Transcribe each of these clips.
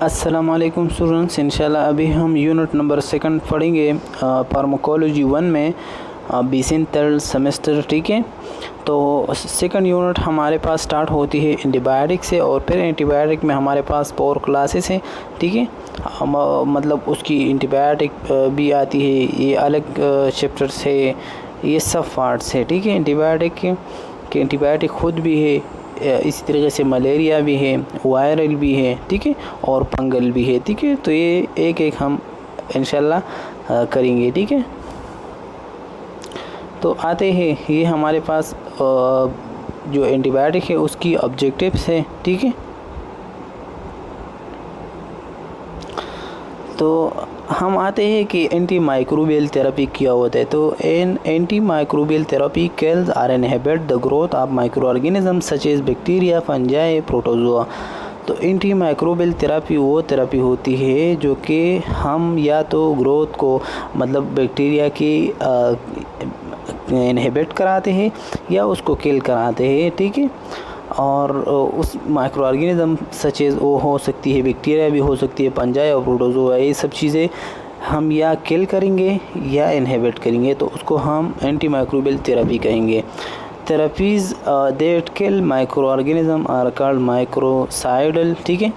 अस्सलामुअलैकुम स्टूडेंट्स, इंशाल्लाह अभी हम यूनिट नंबर 2 पढ़ेंगे फार्माकोलॉजी 1 में 20 थर्ड सेमेस्टर। ठीक है, तो सेकंड यूनिट हमारे पास स्टार्ट होती है एंटीबायोटिक से, और फिर एंटीबायोटिक में हमारे पास 4 क्लासेस हैं। ठीक है, मतलब उसकी एंटीबायोटिक भी आती है, ये अलग चैप्टर्स है, ये सब पार्ट्स है। ठीक है, एंटीबायोटिक के एंटीबायोटिक खुद भी है, इसी तरीके से मलेरिया भी है, वायरल भी है, ठीक है, और फंगल भी है। ठीक है, तो ये एक एक हम इंशाल्लाह करेंगे। ठीक है, तो आते हैं, ये हमारे पास जो एंटीबायोटिक है उसकी ऑब्जेक्टिव्स है। ठीक है, तो हम आते हैं कि एंटी माइक्रोबियल थेरेपी क्या होता है। तो एंटी माइक्रोबियल थेरेपी किल्स और inhibit the growth of micro organism such as bacteria, fungi, protozoa. तो एंटी माइक्रोबियल थेरेपी वो थेरेपी होती है जो कि हम या तो ग्रोथ को मतलब बैक्टीरिया की इनहिबिट कराते हैं या उसको किल कराते हैं। ठीक है, और उस माइक्रो ऑर्गेनिज्म सच एज वो हो सकती है, बैक्टीरिया भी हो सकती है, फंजाई और प्रोटोजोआ, ये सब चीज़ें हम या किल करेंगे या इनहिबिट करेंगे, तो उसको हम एंटी माइक्रोबियल थेरेपी कहेंगे। Therapies that kill micro organism are called microcidal. ठीक है,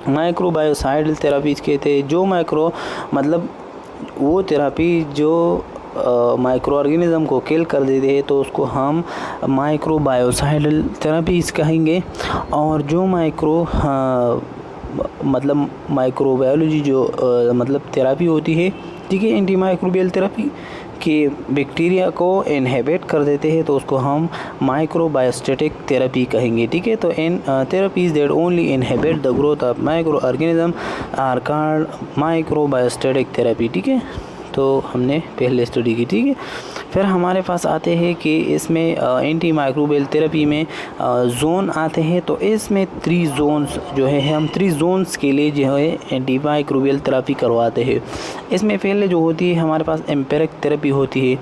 माइक्रोबायोसाइडल थेरेपीज़ कहते हैं जो मतलब वो थेरेपी जो माइक्रो ऑर्गेनिज्म को किल कर देते हैं, तो उसको हम माइक्रोबायोसाइडल थेरेपीज़ कहेंगे। और जो मतलब माइक्रोबायोलॉजी जो मतलब थेरेपी होती है, ठीक है, एंटी माइक्रोबियल थेरेपी कि बैक्टीरिया को इनहिबिट कर देते हैं, तो उसको हम माइक्रोबायोस्टैटिक थेरेपी कहेंगे। ठीक है, तो इन therapies that only inhibit the growth of micro organism are called microbiostatic therapy. ठीक है, तो हमने पहले स्टडी की। ठीक है, फिर हमारे पास आते हैं कि इसमें एंटी माइक्रोबियल थेरेपी में जोन आते हैं। तो इसमें 3 जोन्स जो है, हम 3 जोन्स के लिए जो है एंटी माइक्रोबियल थेरेपी करवाते हैं। इसमें पहले जो होती है हमारे पास एम्पिरिक थेरेपी होती है।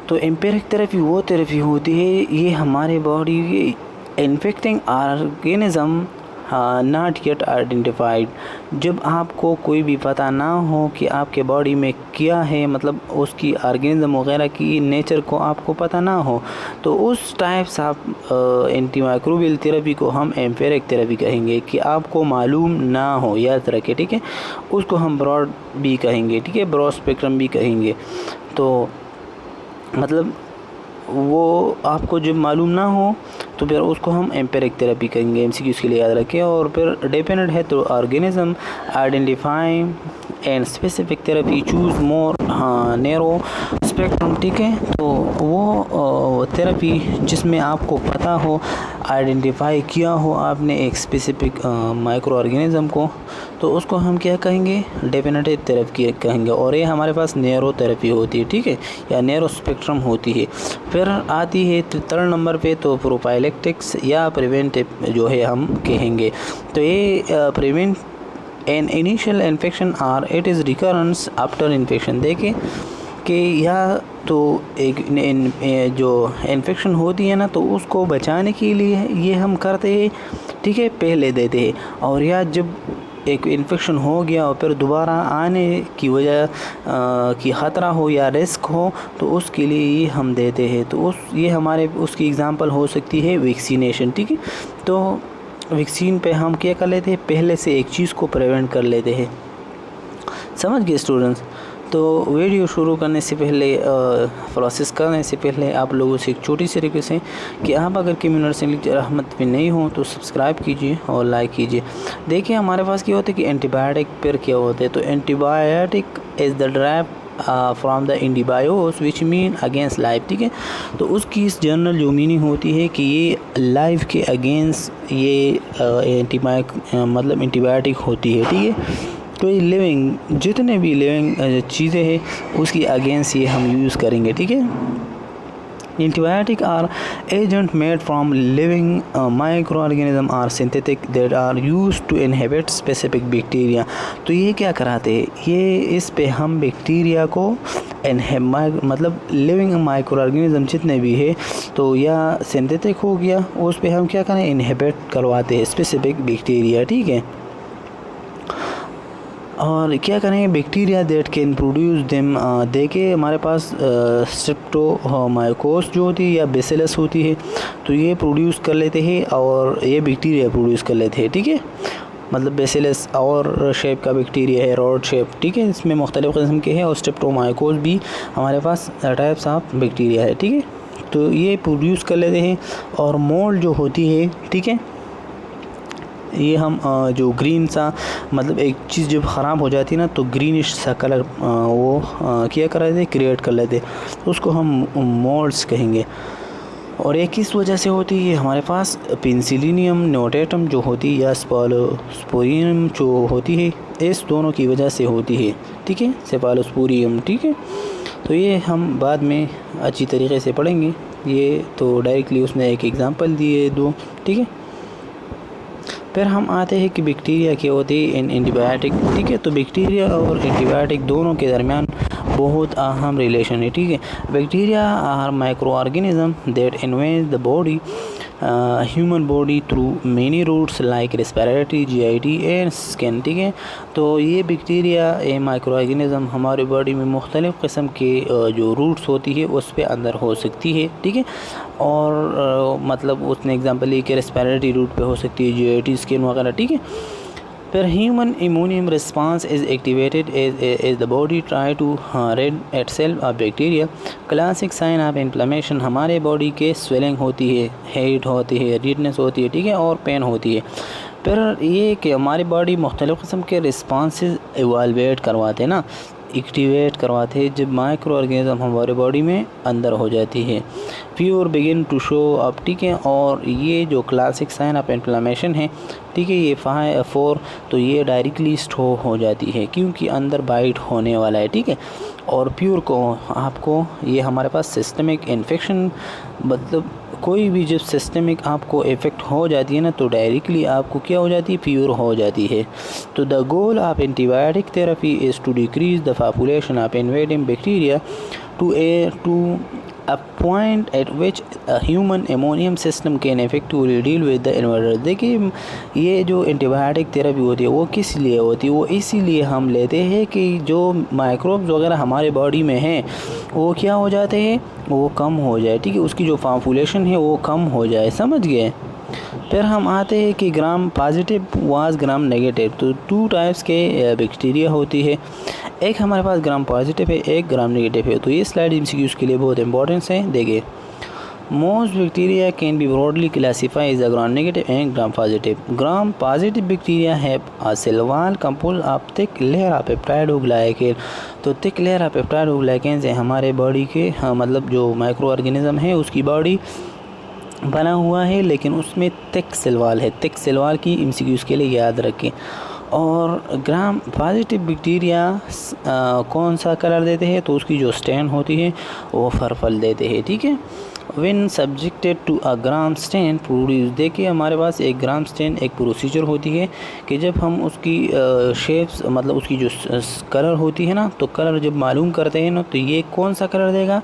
तो एम्पिरिक थेरेपी वो थेरेपी होती है, ये हमारे बॉडी के infecting organism not yet identified. जब आपको कोई भी पता ना हो कि आपके बॉडी में क्या है, मतलब उसकी ऑर्गेनिज्म वगैरह की नेचर को आपको पता ना हो, तो उस types of anti microbial therapy को हम एम्पिरिक थेरेपी कहेंगे कि आपको मालूम ना हो, याद रखें। ठीक है, उसको हम ब्रॉड भी कहेंगे। ठीक है, ब्रॉड स्पेक्ट्रम भी कहेंगे। तो मतलब वो आपको जब मालूम ना हो तो फिर उसको हम एम्पिरिक थेरेपी कहेंगे। एमसीक्यू के लिए याद रखें। और फिर डिपेंडेंट है तो organism identifying and specific therapy choose more narrow spectrum. ठीक है, तो वो थेरेपी जिसमें आपको पता हो, आइडेंटिफाई किया हो आपने एक स्पेसिफिक माइक्रो ऑर्गेनिज्म को, तो उसको हम क्या कहेंगे, डेफिनेटिव थेरेपी कहेंगे। और ये हमारे पास नैरो थेरेपी होती है। ठीक है, या नैरो स्पेक्ट्रम होती है। फिर आती है 3rd नंबर पे तो प्रोफाइलेक्टिक्स या प्रिवेंटिव जो है हम कहेंगे। तो ये प्रिवेंट एन इनिशियल इन्फेक्शन और it is recurrence after infection. देखें कि या तो एक जो इन्फेक्शन होती है ना, तो उसको बचाने के लिए ये हम करते हैं। ठीक है, पहले देते हैं, और या जब एक इन्फेक्शन हो गया और फिर दोबारा आने की वजह की ख़तरा हो या रिस्क हो, तो उसके लिए ये हम देते हैं। तो ये हमारे उसकी एग्ज़ाम्पल हो सकती है वैक्सीनेशन। ठीक है, तो वैक्सीन पे हम क्या कर लेते हैं, पहले से एक चीज़ को प्रिवेंट कर लेते हैं। समझ गए स्टूडेंट्स? तो वीडियो शुरू करने से पहले, प्रोसेस करने से पहले आप लोगों से एक छोटी सी रिक्वेस्ट है कि आप अगर कम्युनिटी रहमत पे नहीं हो तो सब्सक्राइब कीजिए और लाइक कीजिए। देखिए हमारे पास क्या होता है कि एंटीबायोटिक फिर क्या होते हैं। तो antibiotic is the derived from the antibios which mean against life. ठीक है, तो उसकी इस जनरल जो मीनिंग होती है कि ये लाइफ के अगेंस्ट ये मतलब एंटीबायोटिक होती है। ठीक है, तो ये लिविंग जितने भी लिविंग चीज़ें हैं उसकी अगेंस्ट ये हम यूज़ करेंगे। ठीक है, antibiotic are agent made from living micro organism or synthetic that are use to inhibit specific bacteria. तो ये क्या कराते हैं, ये इस पे हम बैक्टीरिया को मतलब लिविंग माइक्रो ऑर्गेनिज्म जितने भी है, तो या सिंथेटिक हो गया, उस पे हम क्या करें, इनहिबिट करवाते हैं स्पेसिफिक बैक्टीरिया। ठीक है, और क्या करेंगे, bacteria that can produce them, देखिए हमारे पास स्ट्रेप्टोमाइकोस जो होती है या बेसिलस होती है, तो ये प्रोड्यूस कर लेते हैं और ये बैक्टीरिया प्रोड्यूस कर लेते हैं, ठीक है। मतलब बेसिलस और शेप का बैक्टीरिया है, रॉड शेप, ठीक है, इसमें मुख्तलिफ़ किस्म के हैं, और स्ट्रेप्टोमाइकोस भी हमारे पास टाइप्स ऑफ बैक्टीरिया है, ठीक है। तो ये प्रोड्यूस कर लेते हैं। और मोल्ड जो होती है, ठीक है, ये हम जो ग्रीन सा, मतलब एक चीज़ जब ख़राब हो जाती है ना तो ग्रीनिश सा कलर वो क्या कर लेते, क्रिएट कर लेते, तो उसको हम मोल्ड्स कहेंगे। और ये किस वजह से होती है, हमारे पास पेंसिलिनियम नोटेटम जो होती है या स्पोरियम जो होती है, इस दोनों की वजह से होती है, ठीक है, सेफालोस्पोरियम, ठीक है। तो ये हम बाद में अच्छी तरीके से पढ़ेंगे, ये तो डायरेक्टली उसने एक एग्ज़ाम्पल दिए दो, ठीक है। फिर हम आते हैं कि बैक्टीरिया क्या होती है इन एंटीबायोटिक, ठीक है। तो बैक्टीरिया और एंटीबायोटिक दोनों के दरमियान बहुत अहम रिलेशन है, ठीक है। Bacteria are micro organism that invade the body, human body through many routes like respiratory, GIT and skin, ठीक है। तो ये बैक्टीरिया ए माइक्रो ऑर्गेनिज्म हमारे बॉडी में मुख्तलिफ़ किस्म के जो रूट्स होती है उस पे अंदर हो सकती है, ठीक है। और मतलब उसने एग्जांपल ली कि रेस्पिरेटरी रूट पे हो सकती है, जीआईटी, स्किन वगैरह, ठीक है। फिर human immune response is activated as the body try to rid itself of bacteria. Classic sign of inflammation, हमारे बॉडी के स्वेलिंग होती है, हेट होती है, रेडनेस होती है, ठीक है, और पेन होती है। फिर ये कि हमारी बॉडी मुख्तलिफ़ किस्म के रिस्पांसेस इवालवेट करवाते हैं ना, एक्टिवेट करवाते हैं जब माइक्रो ऑर्गेनिज्म हमारे बॉडी में अंदर हो जाती है। फ्यूर बिगिन टू शो अप, ठीक है। और ये जो क्लासिक साइन ऑफ इन्फ्लेमेशन है, ठीक है, ये 4, तो ये डायरेक्टली स्टो हो जाती है क्योंकि अंदर बाइट होने वाला है, ठीक है। और प्योर को आपको ये हमारे पास सिस्टमिक इन्फेक्शन, मतलब कोई भी जब सिस्टमिक आपको इफ़ेक्ट हो जाती है ना तो डायरेक्टली आपको क्या हो जाती है, प्योर हो जाती है। तो the goal of antibiotic therapy is to decrease the population of invading bacteria to a point at which a human immune system can effectively deal with the invader। देखिए ये जो एंटीबायोटिक थेरेपी होती है वो किस लिए होती है, वो इसीलिए हम लेते हैं कि जो माइक्रोब्स वगैरह हमारे बॉडी में हैं वो क्या हो जाते हैं, वो कम हो जाए, ठीक है, उसकी जो पॉपुलेशन है वो कम हो जाए, समझ गए। फिर हम आते हैं कि gram positive was gram negative. तो 2 टाइप्स के बैक्टीरिया होती है, एक हमारे पास ग्राम पॉजिटिव है, एक ग्राम नेगेटिव है। तो ये स्लाइड एमसीक्यूज़ के लिए बहुत इंपॉर्टेंट है, देखिए। Most bacteria can be broadly classified as gram negative and gram positive. Gram positive bacteria have a cell wall composed of thick layer of peptide और ग्लाइकेन। तो थिक लेयर ऑफ पेप्टाइड और glycan से हमारे body के मतलब जो micro organism है उसकी बॉडी बना हुआ है, लेकिन उसमें थिक सेल वॉल है। थिक सेल वॉल की एमसीक्यूज़ के लिए याद रखें। और ग्राम पॉजिटिव बैक्टीरिया कौन सा कलर देते हैं, तो उसकी जो स्टेन होती है वो पर्पल देते हैं, ठीक है। When subjected to a gram stain produce, देखिए हमारे पास एक ग्राम स्टेन एक प्रोसीजर होती है कि जब हम उसकी शेप्स मतलब उसकी जो कलर होती है ना, तो कलर जब मालूम करते हैं ना तो ये कौन सा कलर देगा,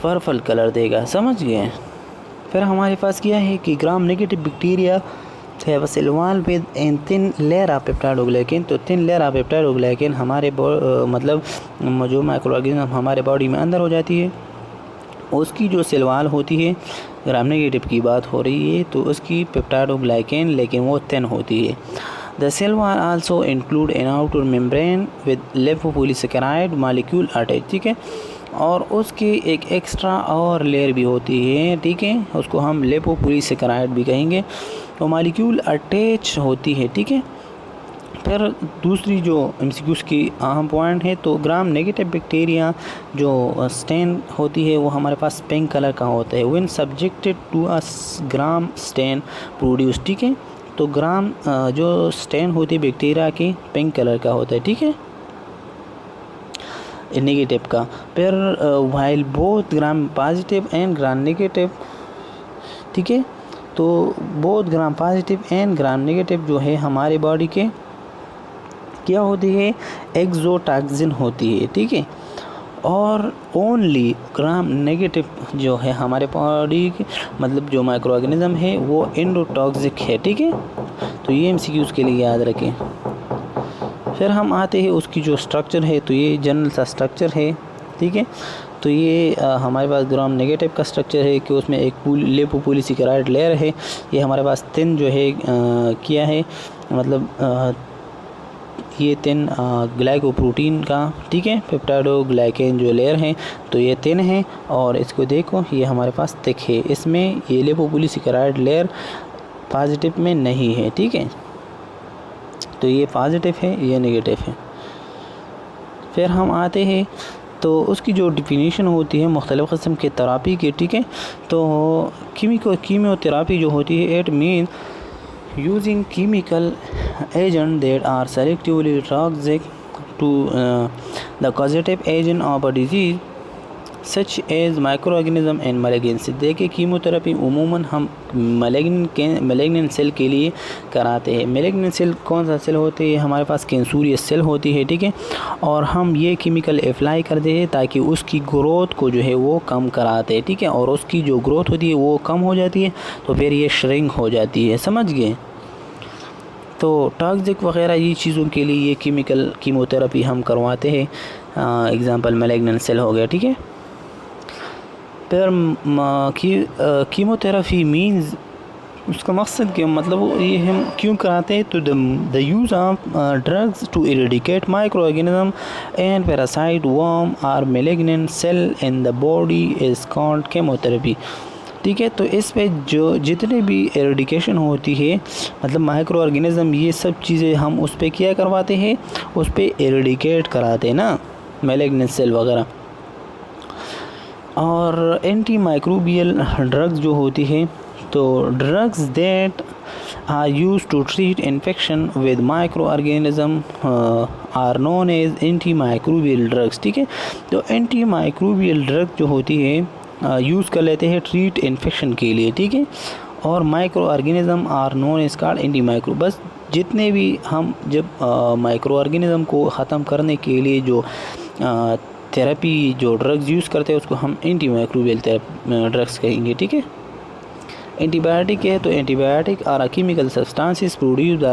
पर्पल कलर देगा, समझ गए। फिर हमारे पास क्या है कि ग्राम नेगेटिव बैक्टीरिया है cell wall with in thin layer of peptide और ग्लाइकेन। तो थिन लेयर ऑफ पेप्टाइड और ग्लाइकेन हमारे मतलब जो माइक्रो ऑर्गेनिज्म हमारे बॉडी में अंदर हो जाती है उसकी जो सेल वॉल होती है, ग्राम नेगेटिव की बात हो रही है, तो उसकी पेप्टाइड और ग्लाइकेन लेकिन वो थिन होती है। The cell wall also include an outer membrane with lipopolysaccharide molecule attach, ठीक है। और उसकी एक एक्स्ट्रा और लेयर भी होती है, ठीक है, उसको हम लिपोपॉलीसेकेराइड भी कहेंगे, तो मॉलिक्यूल अटैच होती है, ठीक है। फिर दूसरी जो एमसीक्यूज़ की अहम पॉइंट है, तो ग्राम नेगेटिव बैक्टीरिया जो स्टेन होती है वो हमारे पास पिंक कलर का होता है। When subjected to a gram stain produce, ठीक है। तो ग्राम जो स्टेन होती है बैक्टीरिया की पिंक कलर का होता है, ठीक है, नेगेटिव का। फिर while both gram positive and gram negative, ठीक है, तो both gram positive and gram negative जो है हमारे बॉडी के क्या होती है, एक्सोटॉक्सिन होती है, ठीक है। और ओनली ग्राम नेगेटिव जो है हमारे बॉडी की मतलब जो माइक्रो ऑर्गेनिज्म है वो एंडोटॉक्सिक है, ठीक है। तो ये एमसीक्यूज़ के लिए याद रखें। फिर हम आते हैं उसकी जो स्ट्रक्चर है, तो ये जनरल सा स्ट्रक्चर है, ठीक है। तो ये हमारे पास ग्राम नेगेटिव का स्ट्रक्चर है कि उसमें एक लिपोपॉलीसेकेराइड लेयर है। ये हमारे पास थिन जो है किया है, मतलब ये थिन ग्लाइकोप्रोटीन का, ठीक है, पेप्टाइडोग्लाइकेन जो लेयर है, तो ये थिन है। और इसको देखो, ये हमारे पास थिक है, इसमें ये लिपोपॉलीसेकेराइड लेयर पॉजिटिव में नहीं है, ठीक है। तो ये पॉजिटिव है, ये नेगेटिव है। फिर हम आते हैं तो उसकी जो डिफिनीशन होती है मुख्तलिफ़ क़िस्म के थेरापी की, ठीक है। तो कीमोथेरापी जो होती है, it mean using chemical agent that are selectively toxic to the causative agent of a disease such as microorganism and malignancy। देखिए कीमोथेरेपी उमूमन हम मैलिग्नेंट सेल के लिए कराते हैं। मैलिग्नेंट सेल कौन सा सेल होती है, हमारे पास कैंसरियस सेल होती है, ठीक है। और हम ये केमिकल अप्लाई करते हैं ताकि उसकी ग्रोथ को जो है वो कम कराते हैं, ठीक है। और उसकी जो ग्रोथ होती है वो कम हो जाती है, तो फिर ये श्रिंक हो जाती है, समझ गए। तो टॉक्सिक वगैरह ये चीज़ों के लिए ये कीमोथेरेपी हम करवाते हैं। एग्ज़ाम्पल मैलिग्नेंट सेल हो गया, ठीक है। फिर कीमोथेरेपी मीन्स उसका मकसद क्या, मतलब ये हम क्यों कराते हैं, तो the use of drugs to eradicate micro organism and parasite worm or malignant cell in the body is called chemotherapy, ठीक है। तो इस पे जो जितने भी एरेडिकेशन होती है, मतलब माइक्रो ऑर्गेनिज्म, ये सब चीज़ें हम उस पे क्या करवाते हैं, उस पे एरेडिकेट कराते हैं ना, मैलिग्नेंट सेल वगैरह। और एंटी माइक्रोबियल ड्रग्स जो होती है, तो drugs that are use to treat infection with micro organism are known as anti microbial drugs, ठीक है। तो एंटी माइक्रोबियल ड्रग जो होती है यूज़ कर लेते हैं ट्रीट इन्फेक्शन के लिए, ठीक है। और micro organism are known as called anti micro. बस जितने भी हम जब माइक्रो ऑर्गेनिज्म को ख़त्म करने के लिए जो थेरेपी जो ड्रग्स यूज़ करते हैं उसको हम एंटी माइक्रोबियल ड्रग्स कहेंगे, ठीक है। एंटीबायोटिक है, तो antibiotic are chemical substances produced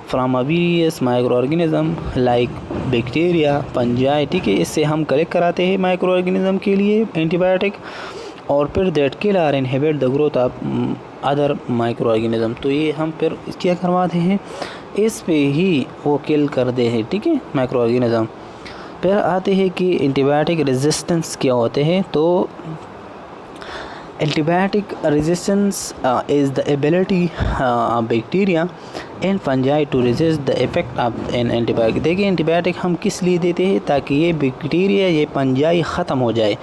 from a various micro organism like bacteria, fungi, ठीक है। इससे हम कलेक्ट कराते हैं माइक्रो ऑर्गेनिज्म के लिए एंटीबायोटिक, और फिर that kill or inhibit the growth of other micro organism. तो ये हम फिर क्या करवाते हैं, इस पे ही वो किल कर दे हैं, ठीक है, माइक्रो ऑर्गेनिज्म। फिर आते हैं कि एंटीबायोटिक रेजिस्टेंस क्या होते हैं। तो antibiotic resistance is the ability of bacteria and fungi to resist the effect of an antibiotic. देखिए एंटीबायोटिक हम किस लिए देते हैं, ताकि ये बैक्टीरिया, ये फंजाई ख़त्म हो जाए।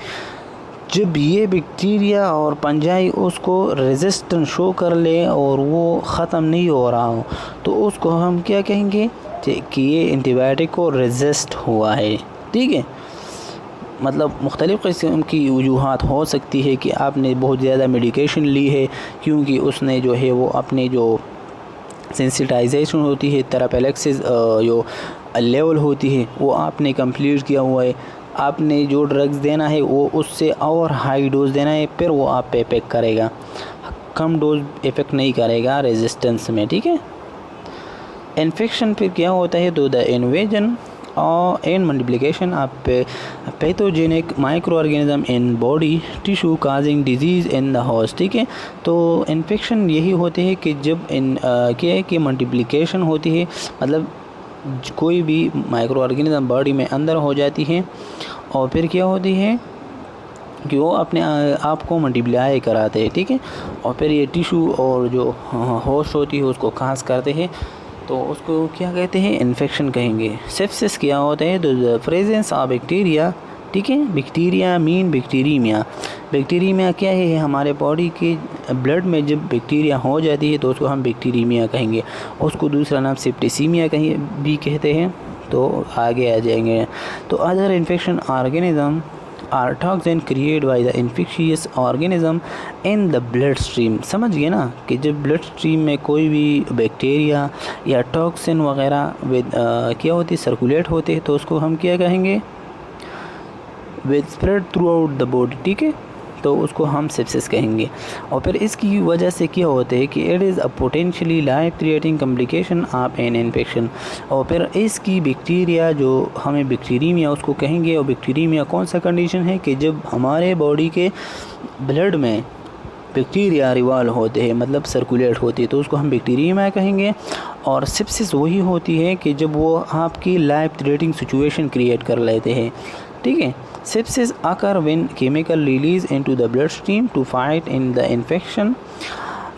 जब ये बैक्टीरिया और फंजाई उसको रेजिस्टेंस शो कर ले और वो ख़त्म नहीं हो रहा हो, तो उसको हम क्या कहेंगे कि ये एंटीबायोटिक को रेजिस्ट हुआ है, ठीक है। मतलब मुख्तलिफ़ किस्म की वजूहात हो सकती है कि आपने बहुत ज़्यादा मेडिकेशन ली है, क्योंकि उसने जो है वो अपने जो सेंसिटाइजेशन होती है, थेरापेलेक्सिस जो लेवल होती है वो आपने कंप्लीट किया हुआ है। आपने जो ड्रग्स देना है वो उससे और हाई डोज देना है, फिर वो आप पे इफेक्ट करेगा, कम डोज इफेक्ट नहीं करेगा रेजिस्टेंस में, ठीक है। इन्फेक्शन फिर क्या होता है, तो द इन्वेजन और इन multiplication of pathogenic micro organism in body tissue causing disease in the host, ठीक है। तो इन्फेक्शन यही होते हैं कि जब क्या है कि मल्टीप्लिकेशन होती है, मतलब कोई भी माइक्रो ऑर्गेनिज्म बॉडी में अंदर हो जाती है, और फिर क्या होती है कि वो अपने आप को मल्टीप्लाई कराते हैं, ठीक है। और फिर ये टिश्यू और जो होस्ट होती है उसको खास करते हैं, तो उसको क्या कहते हैं, इन्फेक्शन कहेंगे। सेप्सिस क्या होता है, तो द प्रेजेंस ऑफ बैक्टीरिया, ठीक है। Bacteria mean बैक्टीरीमिया। बैक्टीरीमिया क्या है, हमारे बॉडी के ब्लड में जब बैक्टीरिया हो जाती है तो उसको हम बैक्टीरीमिया कहेंगे। उसको दूसरा नाम सेप्टिसीमिया भी कहते हैं, तो आगे आ जाएंगे। तो other infection organism or toxin create by the infectious organism in the blood stream. समझ गए ना कि जब ब्लड स्ट्रीम में कोई भी बैक्टीरिया या टॉक्सिन वगैरह क्या होती है, सर्कुलेट होते हैं, तो उसको हम क्या कहेंगे, with spread through out the body, ठीक है। तो उसको हम सेप्सिस कहेंगे। और फिर इसकी वजह से क्या होता है कि it is a potentially life creating complication of an infection. और फिर इसकी बैक्टीरिया जो हमें बैक्टीरियमिया उसको कहेंगे। और बैक्टीरियमिया कौन सा कंडीशन है कि जब हमारे बॉडी के ब्लड में बैक्टीरिया रिवॉल्व होते हैं, मतलब सर्कुलेट होती है, तो उसको हम बैक्टीरियमिया कहेंगे। और सेप्सिस वही होती है कि जब वो आपकी लाइफ थ्रेटनिंग सिचुएशन क्रिएट कर लेते हैं, ठीक है। Sepsis occur when chemical release into the bloodstream to fight in the infection,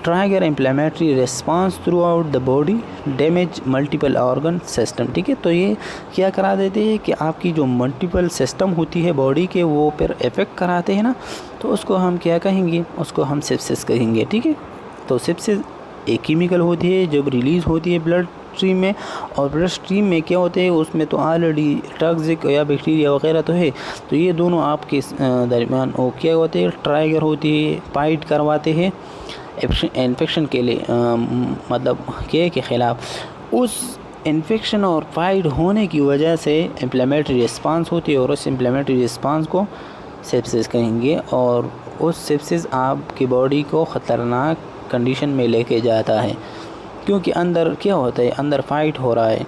trigger inflammatory response throughout the body, damage multiple organ system, ठीक है। तो ये क्या करा देते हैं कि आपकी जो मल्टीपल सिस्टम होती है बॉडी के वो फिर इफ़ेक्ट कराते हैं ना, तो उसको हम क्या कहेंगे, उसको हम सेप्सिस कहेंगे, ठीक है। तो सेप्सिस एक केमिकल होती है जब रिलीज़ होती है ब्लड स्ट्रीम में। और ब्लड स्ट्रीम में क्या होते हैं, उसमें तो ऑलरेडी टॉक्सिक या बैक्टीरिया वगैरह तो है, तो ये दोनों आपके दरमियान वो क्या होते हैं, ट्राइगर होती है, फाइट करवाते हैं इन्फेक्शन के लिए, मतलब के ख़िलाफ़। उस इन्फेक्शन और फाइट होने की वजह से इन्फ्लेमेटरी रिस्पांस होती है और उस इन्फ्लेमेटरी रिस्पांस को सेप्सिस कहेंगे। और उस सेप्सिस आपकी बॉडी को ख़तरनाक कंडीशन में लेके जाता है, क्योंकि अंदर क्या होता है, अंदर फाइट हो रहा है,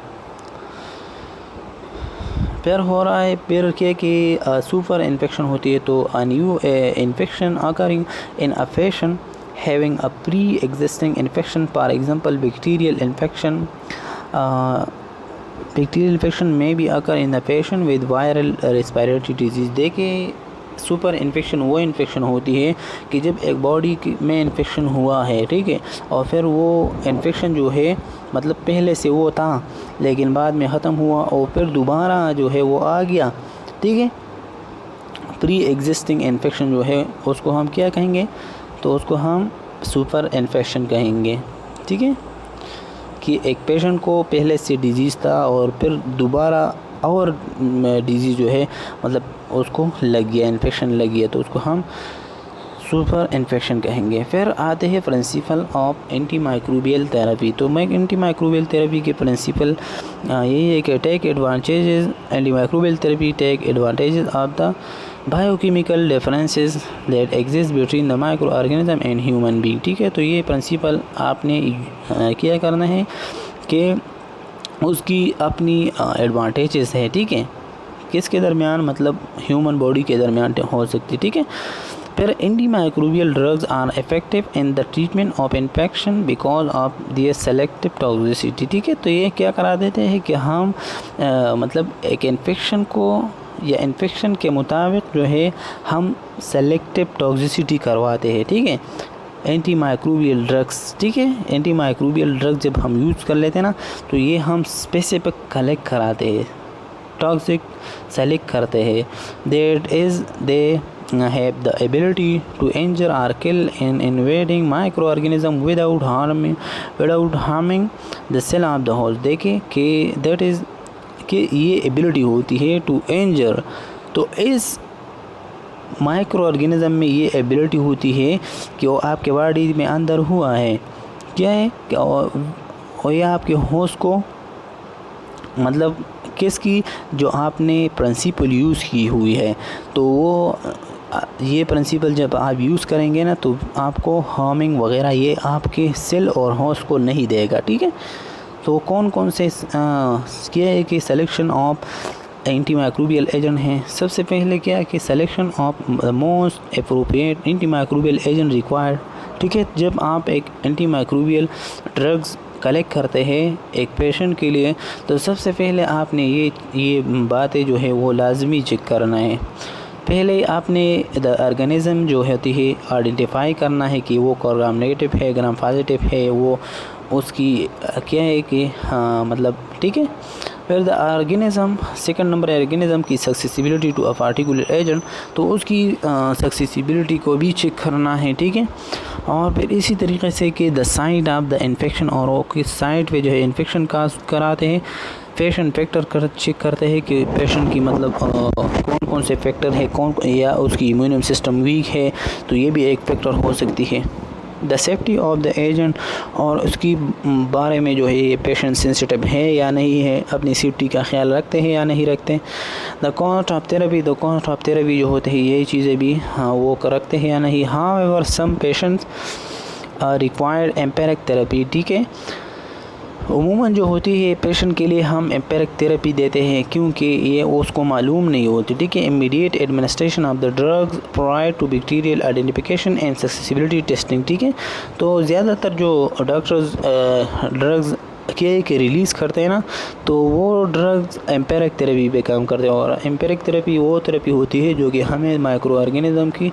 फिर क्या कि सुपर इन्फेक्शन होती है। तो a new infection occurring in a patient having a pre existing infection, for example bacterial infection. Bacterial infection may be occur in the patient with viral respiratory disease. देखिए सुपर इन्फेक्शन वो infection होती है कि जब एक body में infection हुआ है, ठीक है, और फिर वो इन्फेक्शन जो है मतलब पहले से वो था लेकिन बाद में ख़त्म हुआ और फिर दोबारा जो है वो आ गया, ठीक है। प्री एग्जिस्टिंग इन्फेक्शन जो है उसको हम क्या कहेंगे, तो उसको हम सुपर इन्फेक्शन कहेंगे, ठीक है। कि एक पेशेंट को पहले से डिजीज़ था और फिर दोबारा और डिजीज़ जो है मतलब उसको लग गया, इन्फेक्शन लग गया, तो उसको हम सुपर इन्फेक्शन कहेंगे। फिर आते हैं principle of anti microbial therapy. तो एंटी माइक्रोबियल थेरेपी के प्रिंसिपल यही है कि take advantages, anti microbial therapy take advantages of the biochemical differences that exist between the micro organism and human being, ठीक है। तो ये प्रिंसिपल आपने क्या करना है कि उसकी अपनी एडवांटेजेस है, ठीक है, किसके दरमियान, मतलब ह्यूमन बॉडी के दरमियान हो सकती है, ठीक है। फिर anti microbial drugs are effective in the treatment of infection because of their selective toxicity, ठीक है। तो ये क्या करा देते हैं कि हम मतलब एक इन्फेक्शन को या इन्फेक्शन के मुताबिक जो है हम सेलेक्टिव टॉक्सिसिटी करवाते हैं, ठीक है, एंटी माइक्रोबियल ड्रग्स, ठीक है। एंटी माइक्रोबियल ड्रग जब हम यूज़ कर लेते हैं ना, तो ये हम स्पेसिफिक कलेक्ट कराते हैं, टॉक्सिक सेलेक्ट करते हैं, that is they have the ability to injure or kill an invading microorganism without harming the cell of the host। देखें कि that is कि ये एबिलिटी होती है टू इंजर, तो इस माइक्रो ऑर्गेनिज़म में ये एबिलिटी होती है कि वो आपके बॉडी में अंदर हुआ है, क्या है कि और ये आपके होस्ट को मतलब किसकी जो आपने प्रिंसिपल यूज़ की हुई है, तो वो ये प्रिंसिपल जब आप यूज़ करेंगे ना तो आपको हार्मिंग वगैरह ये आपके सेल और होस्ट को नहीं देगा, ठीक है। तो कौन कौन से क्या है कि selection of anti microbial agent हैं। सबसे पहले क्या है कि selection of the most appropriate anti microbial agent required, ठीक है। जब आप एक एंटी माइक्रोबियल ड्रग्स कलेक्ट करते हैं एक पेशेंट के लिए, तो सबसे पहले आपने ये बातें जो है वो लाजमी चेक करना है। पहले आपने द ऑर्गेनिज़म जो होती है आइडेंटिफाई करना है कि वो ग्राम नेगेटिव है ग्राम पॉजिटिव है, वो उसकी क्या है कि हाँ मतलब, ठीक है। फिर the organism, second number organism की susceptibility to a particular agent, तो उसकी सक्सेसिबिलिटी को भी चेक करना है, ठीक है। और फिर इसी तरीके से कि the site of the infection, और वो किस साइट पे जो है इन्फेक्शन का कराते हैं। पेशेंट फैक्टर चेक करते हैं कि पेशेंट की मतलब कौन कौन से फैक्टर है, कौन या उसकी इम्यून सिस्टम वीक है, तो ये भी एक फैक्टर हो सकती है। The safety of the agent, और उसकी बारे में जो है ये पेशेंट सेंसिटिव है या नहीं है, अपनी सेफ्टी का ख्याल रखते हैं या नहीं रखते। The cost of therapy, the cost of therapy जो होते हैं यही चीज़ें भी वो रखते हैं या नहीं। However some patients required empiric therapy, ठीक है। उमूमन जो होती है पेशेंट के लिए हम एम्पिरिक थेरेपी देते हैं क्योंकि ये उसको मालूम नहीं होती, ठीक है। Immediate administration of the drugs prior to bacterial identification and susceptibility testing, ठीक है। तो ज़्यादातर जो डॉक्टर्स ड्रग्स के रिलीज़ करते हैं ना, तो वो ड्रग्स एम्पिरिक थेरेपी पे काम करते हैं। और एम्पिरिक थेरेपी वो थेरेपी होती है जो कि हमें माइक्रो ऑर्गेनिज़म की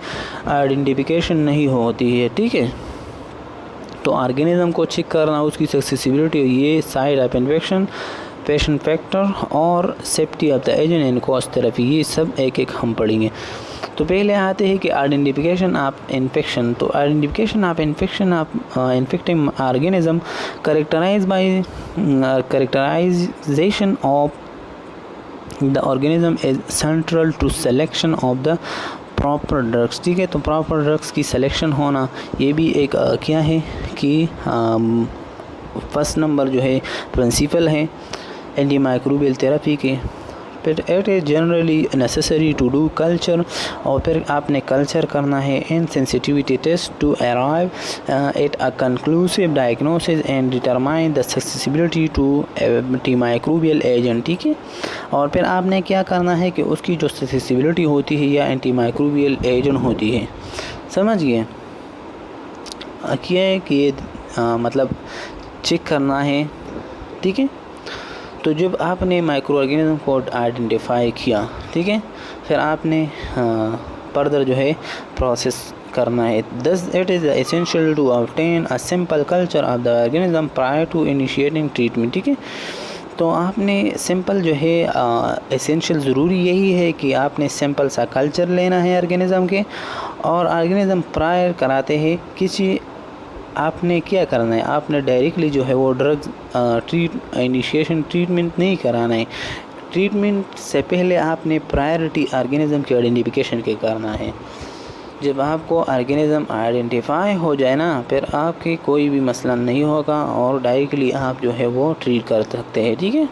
आइडेंटिफिकेशन नहीं होती है, ठीक है। तो ऑर्गेनिज़म को चेक करना, उसकी सक्सेसिबिलिटी, ये site of infection, patient factor और safety of the agent and cost therapy, ये सब एक एक हम पढ़ेंगे। तो पहले आते हैं कि आइडेंटिफिकेशन ऑफ इन्फेक्शन। तो identification of infection of infecting organism characterisation of the organism is central to selection of the proper drugs, ठीक है। तो प्रॉपर ड्रग्स की सिलेक्शन होना ये भी एक क्या है कि फर्स्ट नंबर जो है प्रिंसिपल है एंटी माइक्रोबियल थेरेपी के। फिर it is generally necessary to do culture, और फिर आपने कल्चर करना है and sensitivity test to arrive at a conclusive diagnosis and determine the susceptibility to anti microbial agent, ठीक है। और फिर आपने क्या करना है कि उसकी जो सक्सेसिबिलिटी होती है या एंटी माइक्रोबियल एजेंट होती है, समझ गए, कि मतलब चेक करना है, ठीक है। तो जब आपने माइक्रो ऑर्गेनिज्म को आइडेंटिफाई किया, ठीक है, फिर आपने फर्दर जो है प्रोसेस करना है। Thus it is essential to obtain a simple culture of the organism prior to initiating treatment, ठीक है। तो आपने सिंपल जो है एसेंशियल ज़रूरी यही है कि आपने सिंपल सा कल्चर लेना है ऑर्गेनिज़म के, और ऑर्गेनिज़म प्रायर कराते हैं किसी, आपने क्या करना है, आपने डायरेक्टली जो है वो ड्रग्स इनिशिएशन ट्रीटमेंट नहीं कराना है। ट्रीटमेंट से पहले आपने प्रायोरिटी ऑर्गेनिज़म के आइडेंटिफिकेशन के करना है। जब आपको ऑर्गेनिज़म आइडेंटिफाई हो जाए ना, फिर आपके कोई भी मसला नहीं होगा और डायरेक्टली आप जो है वो ट्रीट कर सकते हैं, ठीक है।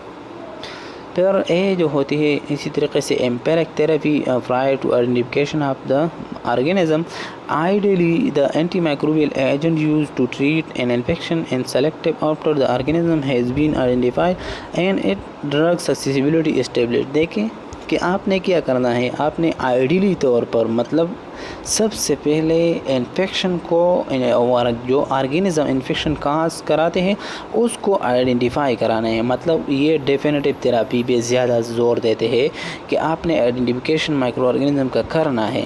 फिर ये जो होती है इसी तरीके से empiric therapy prior to identification of the organism, ideally the antimicrobial agent used to treat an infection and selected after the organism has been identified and its drug accessibility established। देखें कि आपने क्या करना है, आपने आइडियली तौर पर मतलब सबसे पहले इन्फेक्शन को, जो ऑर्गेनिज़म इन्फेक्शन काज कराते हैं उसको आइडेंटिफाई कराना है। मतलब ये डेफिनेटिव थेरेपी पे ज़्यादा ज़ोर देते हैं कि आपने आइडेंटिफिकेशन माइक्रो ऑर्गेनिज़म का करना है,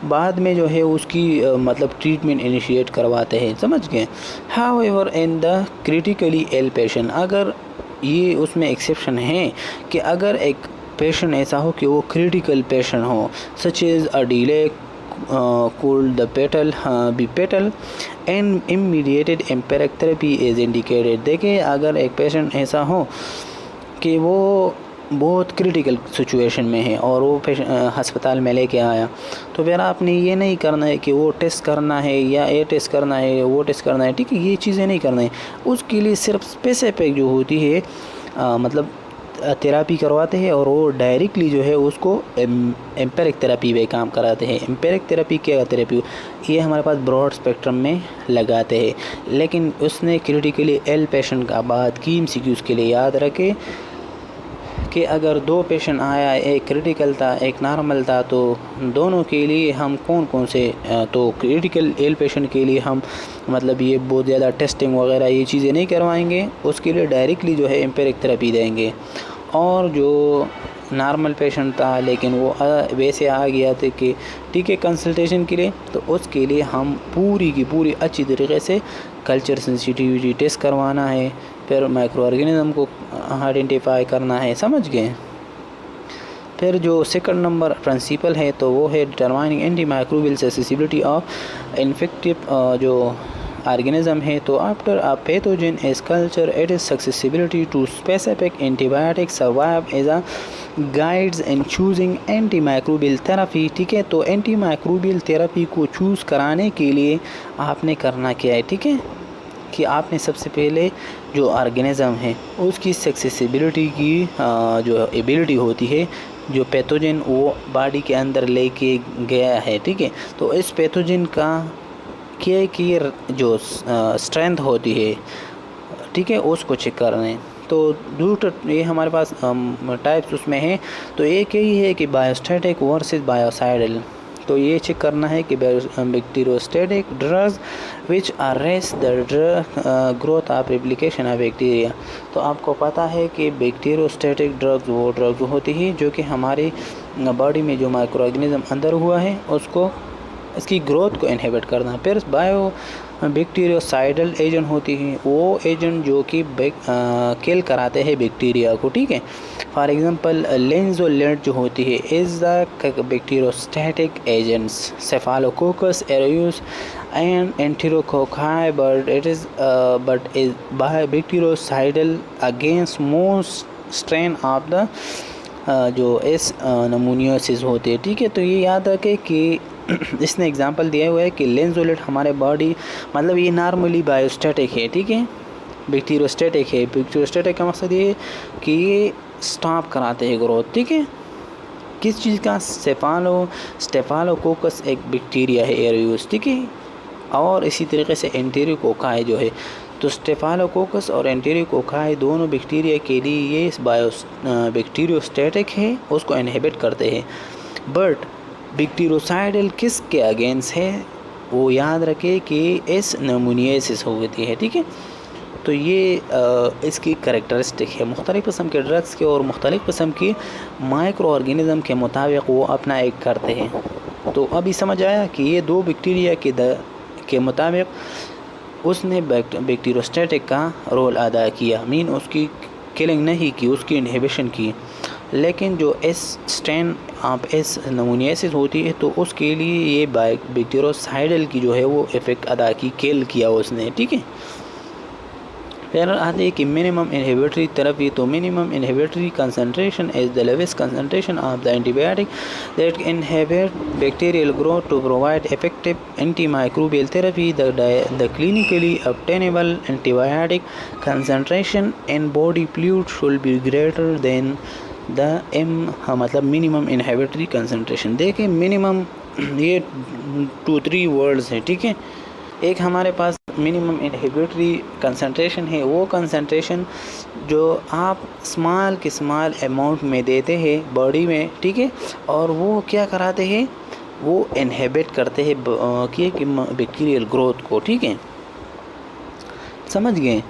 बाद में जो है उसकी मतलब ट्रीटमेंट इनिशिएट करवाते हैं, समझ गए। However in the critically ill patient, अगर ये उसमें एक्सेप्शन है कि अगर एक पेशेंट ऐसा हो कि वो क्रिटिकल पेशेंट हो, such is a delay could the be petal and immediate empiric therapy is indicated। देखिए अगर एक पेशेंट ऐसा हो कि वो बहुत क्रिटिकल सिचुएशन में है और वो हस्पताल में लेके आया, तो फिर आपने ये नहीं करना है कि वो टेस्ट करना है या ये टेस्ट करना है वो टेस्ट करना है, ठीक है, ये चीज़ें नहीं करना है। उसके लिए सिर्फ स्पेसिफिक जो होती है मतलब थेरापी करवाते हैं और वो डायरेक्टली जो है उसको एम्पिरिक थेरेपी पे काम कराते हैं। एम्पिरिक थेरेपी क्या थेरेपी, ये हमारे पास ब्रॉड स्पेक्ट्रम में लगाते हैं, लेकिन उसने क्रिटिकली इल पेशेंट का बात की एमसीक्यूज़ के लिए याद रखे कि अगर दो पेशेंट आया, एक क्रिटिकल था एक नॉर्मल था, तो दोनों के लिए हम कौन कौन से, तो क्रिटिकल इल पेशेंट के लिए हम मतलब ये बहुत ज़्यादा टेस्टिंग वगैरह ये चीज़ें नहीं करवाएंगे, उसके लिए डायरेक्टली जो है एम्पिरिक थेरेपी देंगे। और जो नॉर्मल पेशेंट था लेकिन वो वैसे आ गया था कि ठीक है कंसल्टेशन के लिए, तो उसके लिए हम पूरी की पूरी अच्छी तरीके से कल्चर सेंसिटिविटी टेस्ट करवाना है, फिर माइक्रो ऑर्गेनिज्म को आइडेंटिफाई करना है, समझ गए। फिर जो सेकंड नंबर प्रिंसिपल है तो वो है determining anti microbial accessibility of infective जो ऑर्गेनिज्म है। तो after a pathogen is culture it is susceptibility to specific antibiotic survive as a guides in choosing anti microbial therapy. ठीक है, तो एंटी माइक्रोबियल थेरेपी को चूज़ कराने के लिए आपने करना क्या है, ठीक है, कि आपने सबसे पहले जो ऑर्गेनिज़म है उसकी सक्सेसिबिलिटी की जो एबिलिटी होती है, जो पैथोजन वो बॉडी के अंदर लेके गया है, ठीक है, तो इस पैथोजन का क्या है कि जो स्ट्रेंथ होती है, ठीक है, उसको चेक कर रहे हैं। तो दूसरा ये हमारे पास टाइप्स उसमें है, तो एक यही है कि बायोस्टैटिक वर्सेस बायोसाइडल। तो ये चेक करना है कि bacteriostatic drugs which arrest the growth of replication of bacteria. तो आपको पता है कि बैक्टीरियोस्टैटिक ड्रग्स वो ड्रग्स होती है जो कि हमारे बॉडी में जो माइक्रो ऑर्गेनिज्म अंदर हुआ है उसको इसकी ग्रोथ को इनहिबिट करना। फिर बायो बैक्टीरियोसाइडल एजेंट होती है वो एजेंट जो कि किल कराते हैं बैक्टीरिया को, ठीक है। फॉर एग्जांपल लेंजोलेट जो होती है is the bacteriostatic agents, staphylococcus aureus and enterococci but is bactericidal against most strain of the जो इस नमूनियोसिस होती है, ठीक है। तो ये याद रखें कि इसने एग्जांपल दिया हुआ है कि लेंजोलेट हमारे बॉडी मतलब ये नॉर्मली बायोस्टैटिक है, ठीक है, बैक्टीरियोस्टैटिक है। बैक्टीरियोस्टैटिक का मकसद ये कि ये स्टॉप कराते हैं ग्रोथ, ठीक है। किस चीज़ का? स्टेफालोकोकस एक बैक्टीरिया है एरियोस, ठीक है, और इसी तरीके से एंटेरोकोकाई जो है, तो स्टेफालोकोकस और एंटेरोकोकाई दोनों बैक्टीरिया के लिए ये बैक्टीरियोस्टैटिक है, उसको इनहिबिट करते हैं। बट बैक्टीरियोसाइडल किस के अगेंस्ट है वो याद रखें कि इस नमूनियासिस होती है, ठीक है। तो ये इसकी करैक्टरिस्टिक है। मुख्तलिफ़ किस्म के ड्रग्स के और मुख्तलिफ़ किस्म की माइक्रो ऑर्गेनिज़म के मुताबिक वो अपना एक करते हैं। तो अभी समझ आया कि ये दो बैक्टीरिया के मुताबिक उसने बैक्टीरियोस्टैटिक का रोल अदा किया, मीन उसकी किलिंग नहीं की, उसकी इनहिबिशन की। लेकिन जो इस स्ट्रेन ऑफ एस नमूनियासिस होती है तो उसके लिए ये बैक्टीरियोसाइडल की जो है वो इफ़ेक्ट अदा की, किल किया उसने, ठीक है। फिर आते हैं कि मिनिमम इनहिबिटरी थेरेपी। तो minimum inhibitory concentration is the lowest concentration of the antibiotic that inhibit bacterial growth to provide effective antimicrobial therapy. The clinically obtainable antibiotic concentration in body fluid should be greater than मतलब minimum inhibitory concentration. देखें minimum ये 2-3 words हैं, ठीक है। एक हमारे पास minimum inhibitory concentration है, वो कंसंट्रेशन जो आप स्मॉल अमाउंट में देते हैं बॉडी में, ठीक है, और वो क्या कराते हैं, वो इनहिबिट करते हैं कि बैक्टीरियल ग्रोथ को, ठीक है, समझ गए।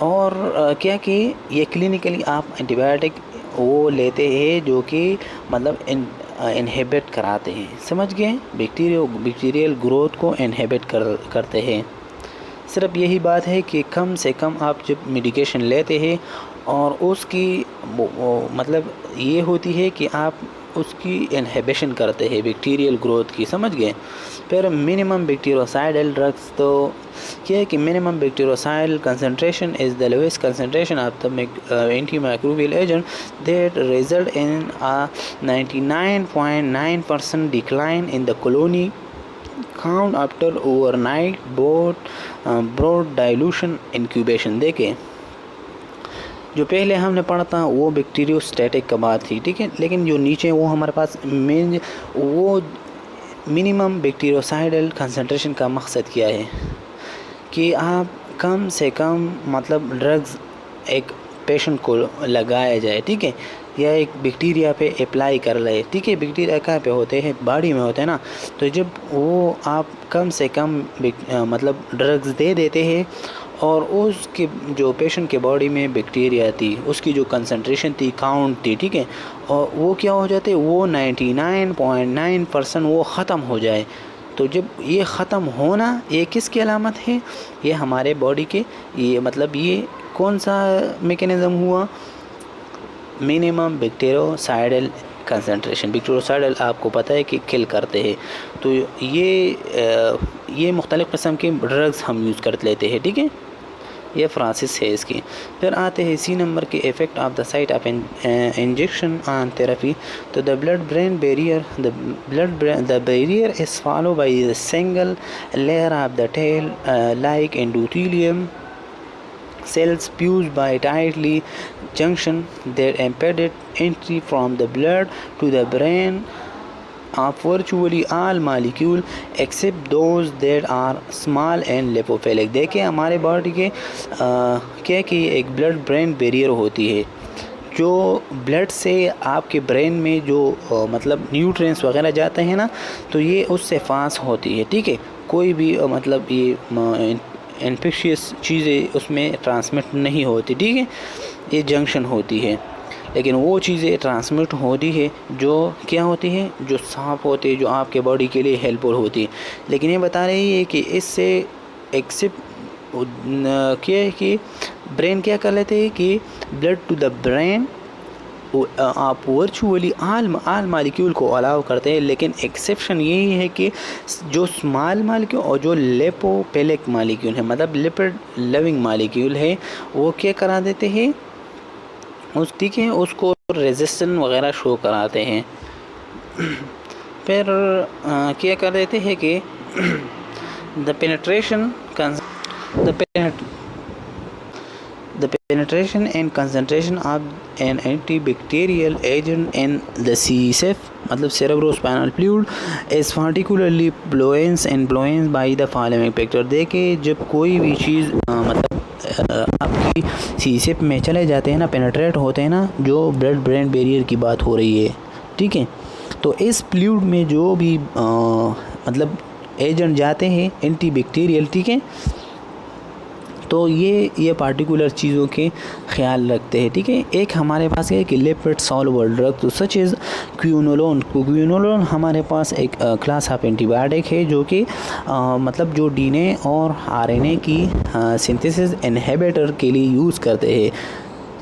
और क्या कि ये क्लिनिकली आप एंटीबायोटिक वो लेते हैं जो कि मतलब इनहिबिट कराते हैं, समझ गए, बैक्टीरियल ग्रोथ को इनहिबिट करते हैं। सिर्फ यही बात है कि कम से कम आप जब मेडिकेशन लेते हैं और उसकी मतलब ये होती है कि आप उसकी इनहिबिशन करते हैं बैक्टीरियल ग्रोथ की, समझ गए। फिर मिनिमम बैक्टीरियोसाइडल ड्रग्स, तो क्या है कि minimum bactericidal concentration is the lowest concentration of the antimicrobial agent that result in a 99.9% decline in the colony count after overnight broad dilution incubation. देखें जो पहले हमने पढ़ा था वो बैक्टीरियोस्टैटिक का बात थी, ठीक है, लेकिन जो नीचे वो हमारे पास मेन वो मिनिमम बैक्टीरियोसाइडल कंसंट्रेशन का मकसद क्या है कि आप कम से कम मतलब ड्रग्स एक पेशेंट को लगाया जाए, ठीक है, या एक बैक्टीरिया पे अप्लाई कर ले, ठीक है। बैक्टीरिया कहाँ पे होते हैं? बॉडी में होते हैं ना। तो जब वो आप कम से कम मतलब ड्रग्स दे देते हैं और उसके जो पेशेंट के बॉडी में बैक्टीरिया थी उसकी जो कंसंट्रेशन थी, काउंट थी, ठीक है, और वो क्या हो जाते, वो 99.9% वो ख़त्म हो जाए। तो जब ये ख़त्म होना, ये किसकी अलामत है? ये हमारे बॉडी के, ये मतलब ये कौन सा मैकेनिज़्म हुआ? Minimum bactericidal concentration. बैक्टीरियोसाइडल आपको पता है कि किल करते हैं। तो ये मुख्तलिफ़ किस्म के ड्रग्स हम यूज़ कर लेते हैं, ठीक है। ये प्रोसेस है इसकी। फिर आते हैं सी नंबर के effect of the site of injection on therapy. तो the blood brain barrier, the barrier is follow by the single layer of the tile like endothelium cells fused by tightly junction that impeded entry from the blood to the brain of virtually all molecule except those that are small and lipophilic। देखिए हमारे body के क्या कि एक blood brain barrier होती है जो blood से आपके ब्रेन में जो मतलब न्यूट्रिएंट्स वगैरह जाते हैं ना, तो ये उससे पास होती है, ठीक है। कोई भी मतलब ये इन्फेक्शियस चीज़ें उसमें ट्रांसमिट नहीं होती, ठीक है, ये जंक्शन होती है। लेकिन वो चीज़ें ट्रांसमिट होती है जो क्या होती है, जो साफ होती है, जो आपके बॉडी के लिए हेल्पफुल होती है। लेकिन ये बता रही है कि इससे एक्सेप्ट क्या है कि ब्रेन क्या कर लेते हैं कि ब्लड टू द ब्रेन आप वर्चुअली आल मालिक्यूल को अलाउ करते हैं। लेकिन एक्सेप्शन यही है कि जो स्मॉल मालिक्यूल और जो लिपोफिलिक मालिक्यूल है, मतलब लिपिड लविंग मालिक्यूल है, वो क्या करा देते हैं ठीक है, उसको रेजिस्टेंस वगैरह शो कराते हैं। फिर क्या कर देते हैं कि the penetration and concentration of an antibacterial agent in the CSF मतलब cerebrospinal fluid is particularly influenced by the following factor। देखिए जब कोई भी चीज़ मतलब आपकी CSF में चले जाते हैं ना, पेनेट्रेट होते हैं ना, जो ब्लड ब्रेन बैरियर की बात हो रही है, ठीक है, तो इस फ्लूइड में जो भी मतलब एजेंट जाते हैं एंटीबैक्टीरियल, ठीक है, तो ये पार्टिकुलर चीज़ों के ख्याल रखते हैं, ठीक है। एक हमारे पास है कि लिपिड सॉल्युबल ड्रग, तो सच इज़ क्विनोलोन हमारे पास एक क्लास ऑफ एंटीबायोटिक है जो कि मतलब जो डीएनए और आरएनए की सिंथेसिस इनहिबिटर के लिए यूज़ करते हैं,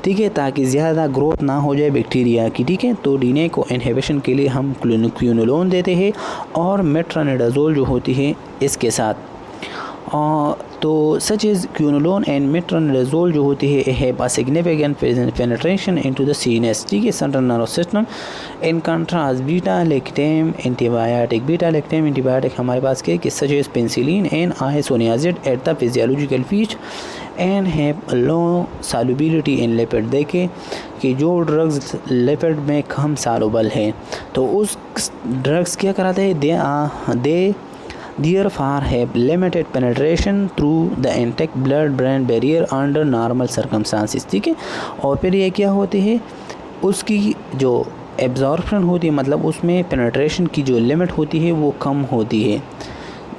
ठीक है, ताकि ज़्यादा ग्रोथ ना हो जाए बैक्टीरिया की, ठीक है। तो डीएनए को इनहिबिशन के लिए हम क्विनोलोन देते हैं और मेट्रोनिडाज़ोल जो होती है इसके साथ। तो such as quinolone and metronidazole जो होती है have a significant penetration into the CNS, ठीक है, central nervous system. In contrast beta lactam antibiotic हमारे पास के कि such as penicillin and isoniazid at the physiological pH and have low solubility in lipid. देखें कि जो ड्रग्स लिपिड में कम सॉल्युबल है तो उस ड्रग्स क्या कराते हैं, दे therefore have limited penetration through the intact blood-brain barrier under normal circumstances, ठीक है। और फिर ये क्या होती है, उसकी जो एब्जॉर्प्शन होती है, मतलब उसमें पेनेट्रेशन की जो लिमिट होती है वो कम होती है।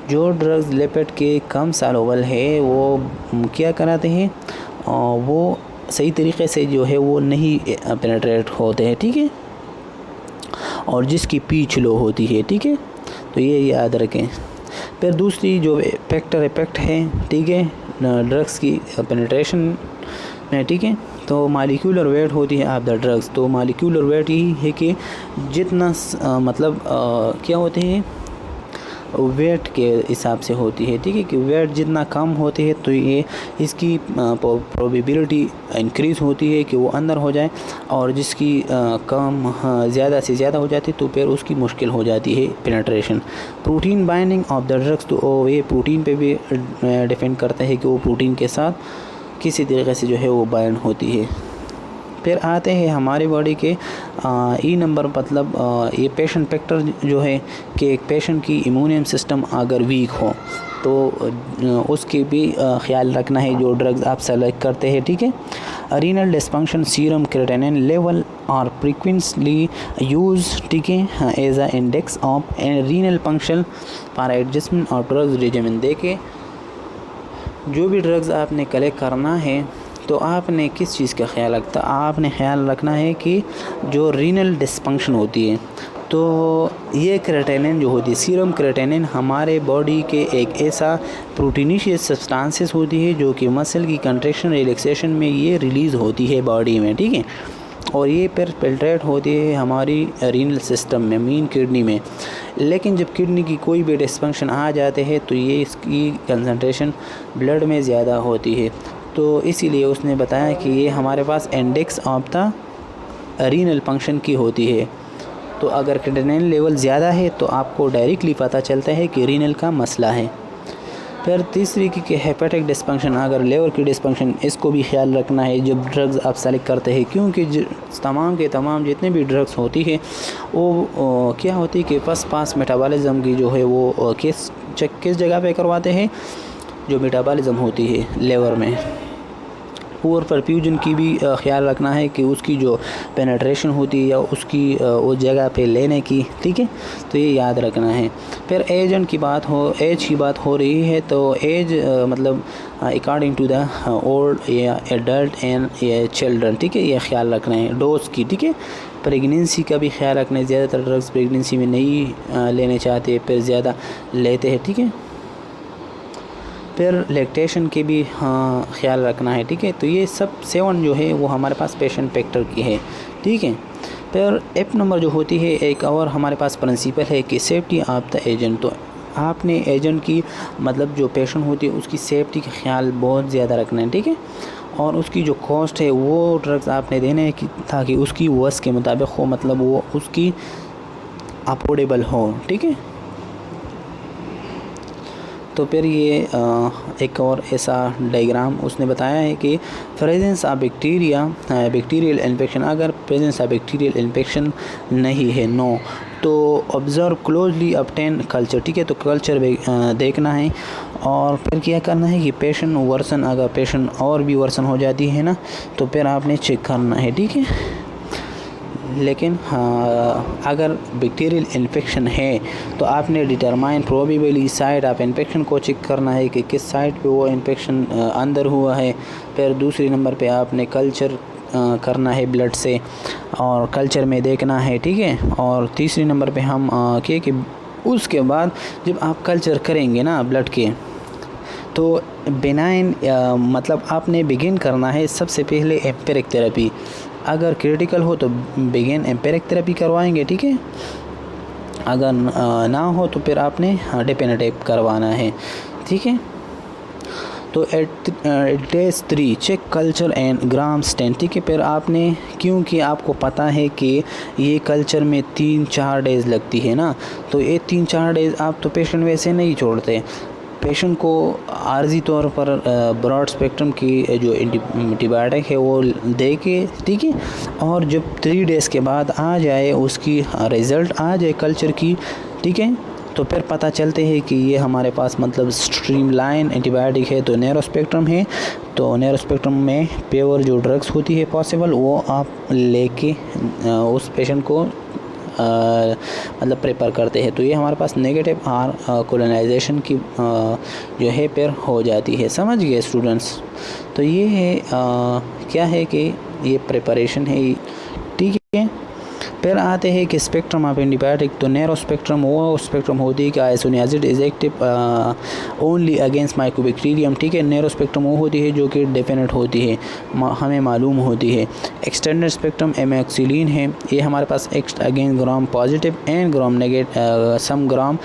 जो ड्रग्स लिपिड के कम सॉल्युबल है वो क्या कराते हैं, वो सही तरीके से जो है वो नहीं पेनेट्रेट होते हैं, ठीक है, और जिसकी पीच लो होती है, ठीक है, तो ये याद रखें। फिर दूसरी जो इफेक्ट है, ठीक है, ड्रग्स की पेनिट्रेशन में, ठीक है, तो मालिक्यूलर वेट होती है ऑफ द ड्रग्स। तो मालिक्यूलर वेट यही है कि जितना मतलब क्या होते हैं, वेट के हिसाब से होती है, ठीक है, कि वेट जितना कम होती है तो ये इसकी प्रोबेबिलिटी इंक्रीज़ होती है कि वो अंदर हो जाए, और जिसकी कम ज़्यादा से ज़्यादा हो जाती है तो फिर उसकी मुश्किल हो जाती है penetration. Protein binding of the drugs, तो ये प्रोटीन पे भी डिपेंड करता है कि वो प्रोटीन के साथ किसी तरीके से जो है वो बाइंड होती है। फिर आते हैं हमारी बॉडी के ई नंबर, मतलब ये पेशेंट फैक्टर जो है कि एक पेशेंट की इम्यून सिस्टम अगर वीक हो तो उसके भी ख्याल रखना है जो ड्रग्स आप सेलेक्ट करते हैं, ठीक है। Renal dysfunction, serum creatinine level और फ्रीक्वेंटली यूज, ठीक है, as a index of renal function for adjustment और ड्रग्स रेजिमेन। देखे जो भी ड्रग्स आपने कलेक्ट करना है तो आपने किस चीज़ का ख्याल रखता, आपने ख्याल रखना है कि जो रीनल डिस्फंक्शन होती है, तो ये क्रिएटिनिन जो होती है, सीरम क्रिएटिनिन हमारे बॉडी के एक ऐसा प्रोटीनिशियस सब्सटेंसेस होती है जो कि मसल की कंट्रैक्शन रिलैक्सेशन में ये रिलीज़ होती है बॉडी में, ठीक है, और ये फिर फिल्ट्रेट होती है हमारी रीनल सिस्टम में, मीन किडनी में। लेकिन जब किडनी की कोई भी डिस्फंक्शन आ जाते हैं तो ये इसकी कंसंट्रेशन ब्लड में ज़्यादा होती है, तो इसीलिए उसने बताया कि ये हमारे पास index of the renal function की होती है। तो अगर क्रिएटिनिन लेवल ज़्यादा है तो आपको डायरेक्टली पता चलता है कि रीनल का मसला है। फिर तीसरी की हेपेटिक डिस्फंक्शन, अगर लेवर की डिस्फंक्शन, इसको भी ख्याल रखना है जब ड्रग्स आप सेलेक्ट करते हैं, क्योंकि तमाम के तमाम जितने भी ड्रग्स होती है वो क्या होती है कि फर्स्ट पास मेटाबॉलिज्म की जो है वो किस जगह पे करवाते हैं, जो मेटाबॉलिज्म होती है लेवर में। पुअर परफ्यूजन की भी ख्याल रखना है कि उसकी जो पेनेट्रेशन होती है या उसकी उस जगह पे लेने की, ठीक है, तो ये याद रखना है। फिर एज की बात हो रही है, तो एज मतलब अकॉर्डिंग टू द ओल्ड या एडल्ट एंड चिल्ड्रन, ठीक है, ये ख्याल रखना है। डोज की, ठीक है, प्रेगनेंसी का भी ख्याल रखना है। ज़्यादातर ड्रग्स प्रेगनेंसी में नहीं लेने चाहते, फिर ज़्यादा लेते हैं, ठीक है। फिर लैक्टेशन के भी ख्याल रखना है, ठीक है। तो ये सब 7 जो है वो हमारे पास पेशेंट फैक्टर की है, ठीक है। फिर एप नंबर जो होती है, एक और हमारे पास प्रिंसिपल है कि सेफ्टी ऑफ द एजेंट। तो आपने एजेंट की मतलब जो पेशेंट होती है उसकी सेफ्टी का ख्याल बहुत ज़्यादा रखना है, ठीक है। और उसकी जो कॉस्ट है वो ड्रग्स आपने देने हैं कि ताकि उसकी वस के मुताबिक हो, मतलब वो उसकी अफोर्डेबल हो, ठीक है। तो फिर ये एक और ऐसा डायग्राम उसने बताया है कि प्रेजेंस ऑफ बैक्टीरियल इन्फेक्शन, अगर प्रेजेंस ऑफ बैक्टीरियल इन्फेक्शन नहीं है, नो, तो ऑब्ज़र्व क्लोजली ऑब्टेन कल्चर, ठीक है। तो कल्चर देखना है। और फिर क्या करना है कि पेशेंट वर्सन, अगर पेशेंट और भी वर्सन हो जाती है ना, तो फिर आपने चेक करना है, ठीक है। लेकिन हाँ, अगर बैक्टीरियल इन्फेक्शन है तो आपने determine probably site of infection को चेक करना है कि किस साइट पे वो इन्फेक्शन अंदर हुआ है। फिर दूसरी नंबर पे आपने कल्चर करना है ब्लड से, और कल्चर में देखना है, ठीक है। और तीसरी नंबर पे हम कि उसके बाद जब आप कल्चर करेंगे ना ब्लड के, तो बेनाइन मतलब आपने बिगिन करना है सबसे पहले एम्पिरिक थेरेपी। अगर क्रिटिकल हो तो बिगिन एम्पिरिक थेरेपी करवाएंगे, ठीक है। अगर ना हो तो फिर आपने डिफिनेटिव करवाना है, ठीक है। तो at days 3 check culture and gram stain, ठीक है। फिर आपने, क्योंकि आपको पता है कि ये कल्चर में 3-4 डेज़ लगती है ना, तो ये 3-4 डेज़ आप तो पेशेंट वैसे नहीं छोड़ते। पेशेंट को आर्जी तौर पर ब्रॉड स्पेक्ट्रम की जो एंटीबायोटिक है वो दे के, ठीक है। और जब 3 डेज़ के बाद आ जाए, उसकी रिज़ल्ट आ जाए कल्चर की, ठीक है, तो फिर पता चलते हैं कि ये हमारे पास मतलब स्ट्रीमलाइन एंटीबायोटिक है, तो नैरो स्पेक्ट्रम है। तो नैरो स्पेक्ट्रम में प्योर जो ड्रग्स होती है पॉसिबल, वो आप लेके उस पेशेंट को मतलब प्रेपर करते हैं। तो ये हमारे पास नेगेटिव कोलोनाइजेशन की जो है फिर हो जाती है। समझ गए स्टूडेंट्स? तो ये है क्या है कि ये प्रिपरेशन है, ठीक है। फिर आते हैं कि स्पेक्ट्रम ऑफ एंटीबायोटिक। तो नैरो स्पेक्ट्रम वो स्पेक्ट्रम होती है कि isoniazid is active only against Mycobacterium, ठीक है। नैरो स्पेक्ट्रम वो होती है जो कि डेफिनेट होती है, हमें मालूम होती है। एक्सटेंडेड स्पेक्ट्रम एमोक्सिलिन है, ये हमारे पास against gram positive and gram negative some gram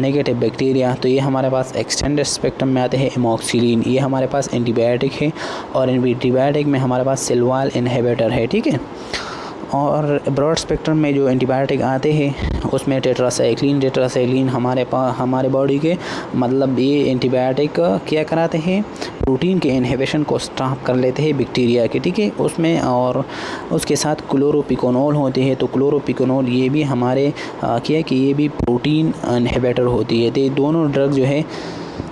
negative bacteria. तो ये हमारे पास एक्सटेंडेड स्पेक्ट्रम में आते हैं एमोक्सिलिन, ये हमारे पास एंटीबायोटिक है। और एंटीबायोटिक में हमारे पास सेल वॉल इनहिबिटर है, ठीक है। और ब्रॉड स्पेक्ट्रम में जो एंटीबायोटिक आते हैं उसमें टेट्रासाइक्लिन हमारे बॉडी के मतलब ये एंटीबायोटिक क्या कराते हैं, प्रोटीन के इनहिबिशन को स्टॉप कर लेते हैं बैक्टीरिया के, ठीक है, उसमें। और उसके साथ क्लोरोपिकोनोल होते हैं। तो क्लोरोपिकोनोल ये भी हमारे क्या कि ये भी प्रोटीन इनहिबिटर होती है। तो ये दोनों ड्रग जो है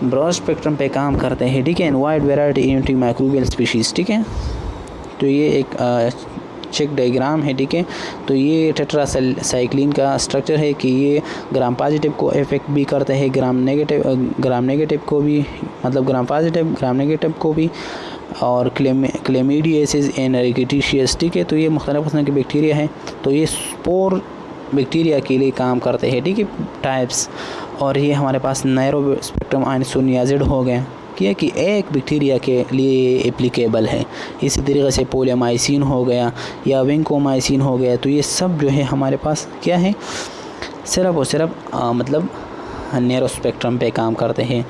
ब्रॉड स्पेक्ट्रम पे काम करते हैं, ठीक है। इन वाइड वैरायटी एंटीमाइक्रोबियल स्पीशीज़, ठीक है। तो ये एक चेक डायग्राम है, ठीक है। तो ये टेट्रासाइक्लिन का स्ट्रक्चर है कि ये ग्राम पॉजिटिव को इफेक्ट भी करता है, ग्राम नेगेटिव को भी, मतलब ग्राम पॉजिटिव ग्राम नेगेटिव को भी, और क्लेमिडियासिस एंड रिकेटिशियस, ठीक है। तो ये मुख्तलिफ किस्म के बैक्टीरिया है। तो ये स्पोर बैक्टीरिया के लिए काम करते हैं, ठीक है, टाइप्स। और ये हमारे पास नैरो स्पेक्ट्रम आइसोनियाजिड हो गए कि एक बैक्टीरिया के लिए एप्लीकेबल है। इसी तरीके से पोलियोमाइसिन हो गया या विंकोमाइसिन हो गया। तो ये सब जो है हमारे पास क्या है, सिर्फ और सिर्फ मतलब नैरो स्पेक्ट्रम पे काम करते हैं।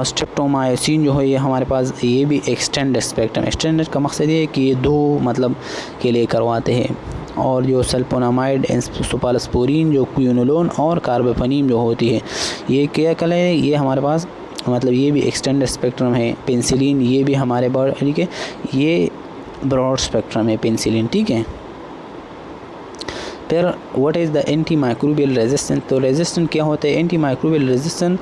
स्ट्रेप्टोमाइसिन जो है ये हमारे पास ये भी एक्सटेंडेड स्पेक्ट्रम। एक्सटेंडेड का मकसद ये है कि ये 2 मतलब के लिए करवाते हैं। और जो सल्फोनामाइड, एस्फोस्फोरिन, जो क्विनोलोन और कार्बापेनिम जो होती है ये क्या कलर है, ये हमारे पास मतलब ये भी एक्सटेंडेड स्पेक्ट्रम है। पेनिसिलिन ये भी हमारे पास, ठीक है, ये ब्रॉड स्पेक्ट्रम है पेनिसिलिन, ठीक है। फिर what is the anti microbial resistance. तो रेजिस्टेंट क्या होता है? Anti microbial resistance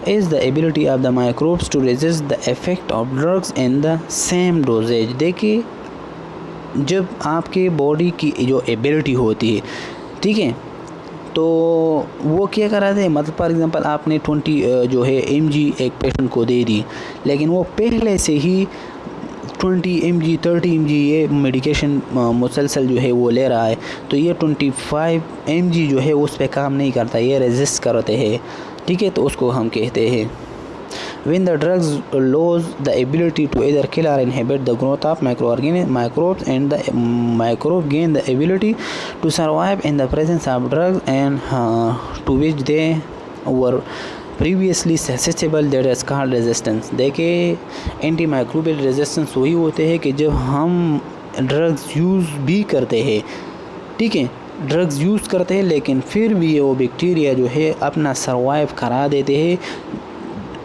is the ability of the microbes to resist the effect of drugs in the same dosages. देखिए जब आपके बॉडी की जो एबिलिटी होती है, ठीक है, तो वो क्या कराते हैं, मतलब फॉर एग्जांपल आपने 20 जो है mg एक पेशेंट को दे दी, लेकिन वो पहले से ही 20 mg 30 mg ये मेडिकेशन मुसलसल जो है वो ले रहा है, तो ये 25 mg जो है उस पर काम नहीं करता, ये रेजिस्ट करते हैं, ठीक है। तो उसको हम कहते हैं when the drugs lose the ability to either kill or inhibit the growth of microbes and the microbe gain the ability to survive in the presence of drugs and to which they were previously susceptible, that is called resistance। देखिए anti microbial resistance वही होते हैं कि जब हम drugs use भी करते हैं, ठीक है, ड्रग्स यूज़ करते हैं लेकिन फिर भी वो बैक्टीरिया जो है अपना सर्वाइव करा देते हैं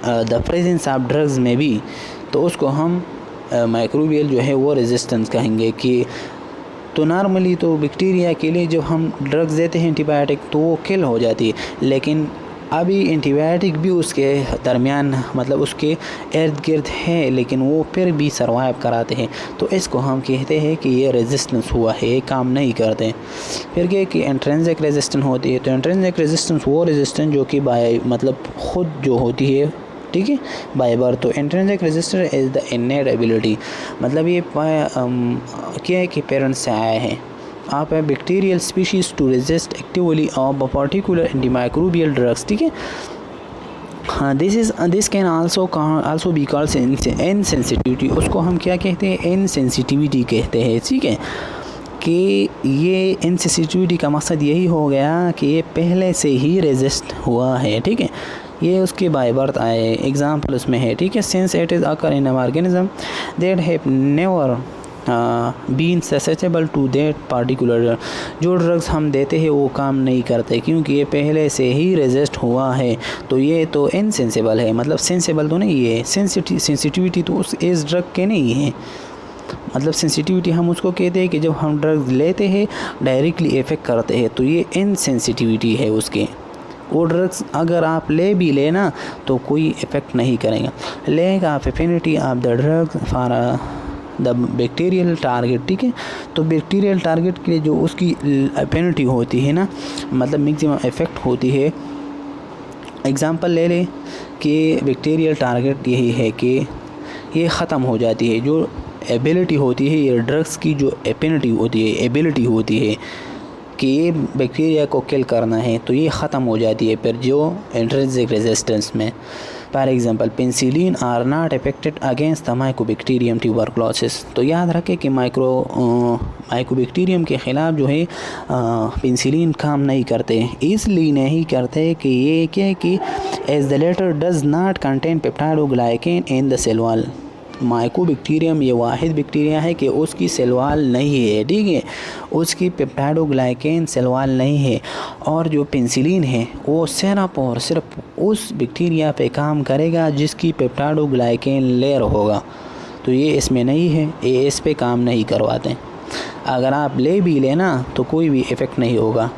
द प्रेजेंस ऑफ ड्रग्स में भी, तो उसको हम माइक्रोबियल जो है वो रेजिस्टेंस कहेंगे। कि तो नॉर्मली तो बैक्टीरिया के लिए जब हम ड्रग्स देते हैं एंटीबायोटिक तो वो किल हो जाती है, लेकिन अभी एंटीबायोटिक भी उसके दरमियान मतलब उसके इर्द गिर्द है लेकिन वो फिर भी सर्वाइव कराते हैं, तो इसको हम कहते हैं कि ये रेजिस्टेंस हुआ है, ये काम नहीं करते। फिर क्या कि इंट्रिंसिक रेजिस्टेंस होती है। तो इंट्रिंसिक रेजिस्टेंस वो रेजिस्टेंस जो कि बाय मतलब ख़ुद जो होती है, ठीक है, बाय बर्थ। तो intrinsic resistance is the इनेट ability, मतलब ये क्या है कि पेरेंट्स से आया है। आप है bacterial species to resist actively of a particular antimicrobial drugs, ठीक है। हाँ, this can also be called insensitivity. उसको हम क्या कहते हैं? इनसेंसिटिविटी कहते हैं, ठीक है। कि ये इनसेंसिटिविटी का मकसद यही हो गया कि ये पहले से ही रेजिस्ट हुआ है, ठीक है, ये उसके बाय बर्थ आए। एग्जाम्पल उसमें है, ठीक है, since it is occur in organism that have never been susceptible to that particular. जो ड्रग्स हम देते हैं वो काम नहीं करते क्योंकि ये पहले से ही रेजिस्ट हुआ है, तो ये तो इनसेंसिबल है, मतलब सेंसिबल तो नहीं है। सेंसिटिविटी तो इस ड्रग के नहीं है, मतलब सेंसिटिविटी हम उसको कहते हैं कि जब हम ड्रग्स लेते हैं डायरेक्टली इफ़ेक्ट करते हैं, तो ये इनसेंसिटिविटी है उसके। वो ड्रग्स अगर आप ले भी लेना तो कोई इफ़ेक्ट नहीं करेगा। Leg of affinity of the drugs for the bacterial target, ठीक है। तो बैक्टीरियल टारगेट के लिए जो उसकी एफिनिटी होती है ना, मतलब मैक्सिमम इफ़ेक्ट होती है। एग्ज़ाम्पल ले लें कि बैक्टीरियल टारगेट यही है कि ये ख़त्म हो जाती है। जो एबिलिटी होती है, ये ड्रग्स की जो एफिनिटी होती है, एबिलिटी होती है कि ये बैक्टीरिया को किल करना है, तो ये ख़त्म हो जाती है फिर जो इंट्रिंसिक रेजिस्टेंस में। For example penicillin are not effected against the mycobacterium tuberculosis. तो याद रखें कि माइकोबैक्टीरियम के ख़िलाफ़ जो है पेनिसिलिन काम नहीं करते। इसलिए नहीं करते कि ये क्या है कि as the latter does not contain peptidoglycan in the cell wall. Mycobacterium ये वाहिद बैक्टीरिया है कि उसकी सेल वॉल नहीं है, ठीक है, उसकी पेप्टाइडोग्लाइकेन सेल वॉल नहीं है। और जो पेनिसिलिन है वो सिर्फ और सिर्फ उस बैक्टीरिया पे काम करेगा जिसकी पेप्टाइडोग्लाइकेन लेयर होगा, तो ये इसमें नहीं है, ये इस पे काम नहीं करवाते। अगर आप ले भी लेना तो कोई भी इफ़ेक्ट नहीं होगा।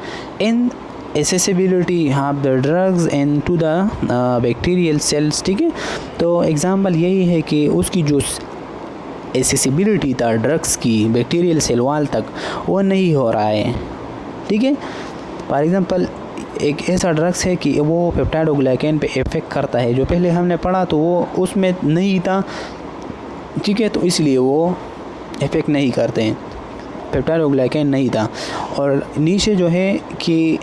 इन accessibility of the drugs into the bacterial cells, ठीक है। तो एग्ज़ाम्पल यही है कि उसकी जो एसेसिबिलिटी था ड्रग्स की बैक्टीरियल सेल वॉल तक वो नहीं हो रहा है, ठीक है। फॉर एग्ज़ाम्पल एक ऐसा ड्रग्स है कि वो पेप्टाइडोग्लाइकेन पे इफ़ेक्ट करता है, जो पहले हमने पढ़ा तो वो उसमें नहीं था, ठीक है, तो इसलिए वो इफ़ेक्ट नहीं करते हैं, पेप्टाइडोग्लाइकेन नहीं था। और नीचे जो है कि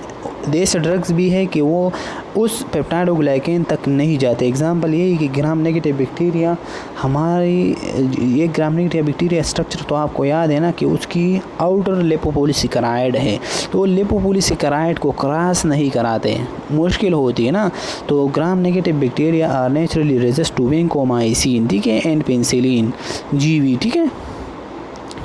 ऐसे ड्रग्स भी है कि वो उस पेप्टाइडोग्लाइकेन तक नहीं जाते। एग्जांपल ये है कि ग्राम नेगेटिव बैक्टीरिया, ये ग्राम नेगेटिव बैक्टीरिया स्ट्रक्चर तो आपको याद है ना कि उसकी आउटर लिपोपोलिसेकेराइड है, तो वो लिपोपोलिसेकेराइड को क्रॉस नहीं कराते, मुश्किल होती है ना। तो gram negative bacteria are naturally resist to vancomycin, ठीक है, एंड पेनिसिलिन जीवी, ठीक है।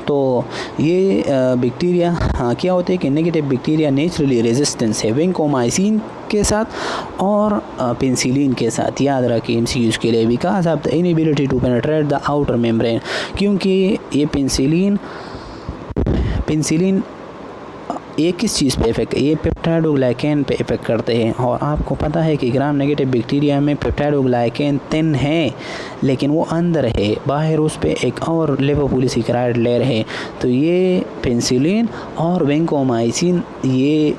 तो ये बैक्टीरिया क्या होते हैं कि नेगेटिव बैक्टीरिया नेचुरली रेजिस्टेंस है वेंकोमाइसिन के साथ और पेनिसिलिन के साथ। याद रखिए एमसीक्यूज़ के लिए, because of the inability to penetrate the outer membrane, क्योंकि ये पेनिसिलिन ये किस चीज़ पे इफेक्ट, ये पेप्टाइडोग्लाइकेन पे इफेक्ट करते हैं। और आपको पता है कि ग्राम नेगेटिव बैक्टीरिया में पेप्टाइडोग्लाइकेन थिन है, लेकिन वो अंदर है, बाहर उस पे एक और लिपोपोलिसेकेराइड लेयर है। तो ये पेनिसिलिन और वेंकोमाइसिन, ये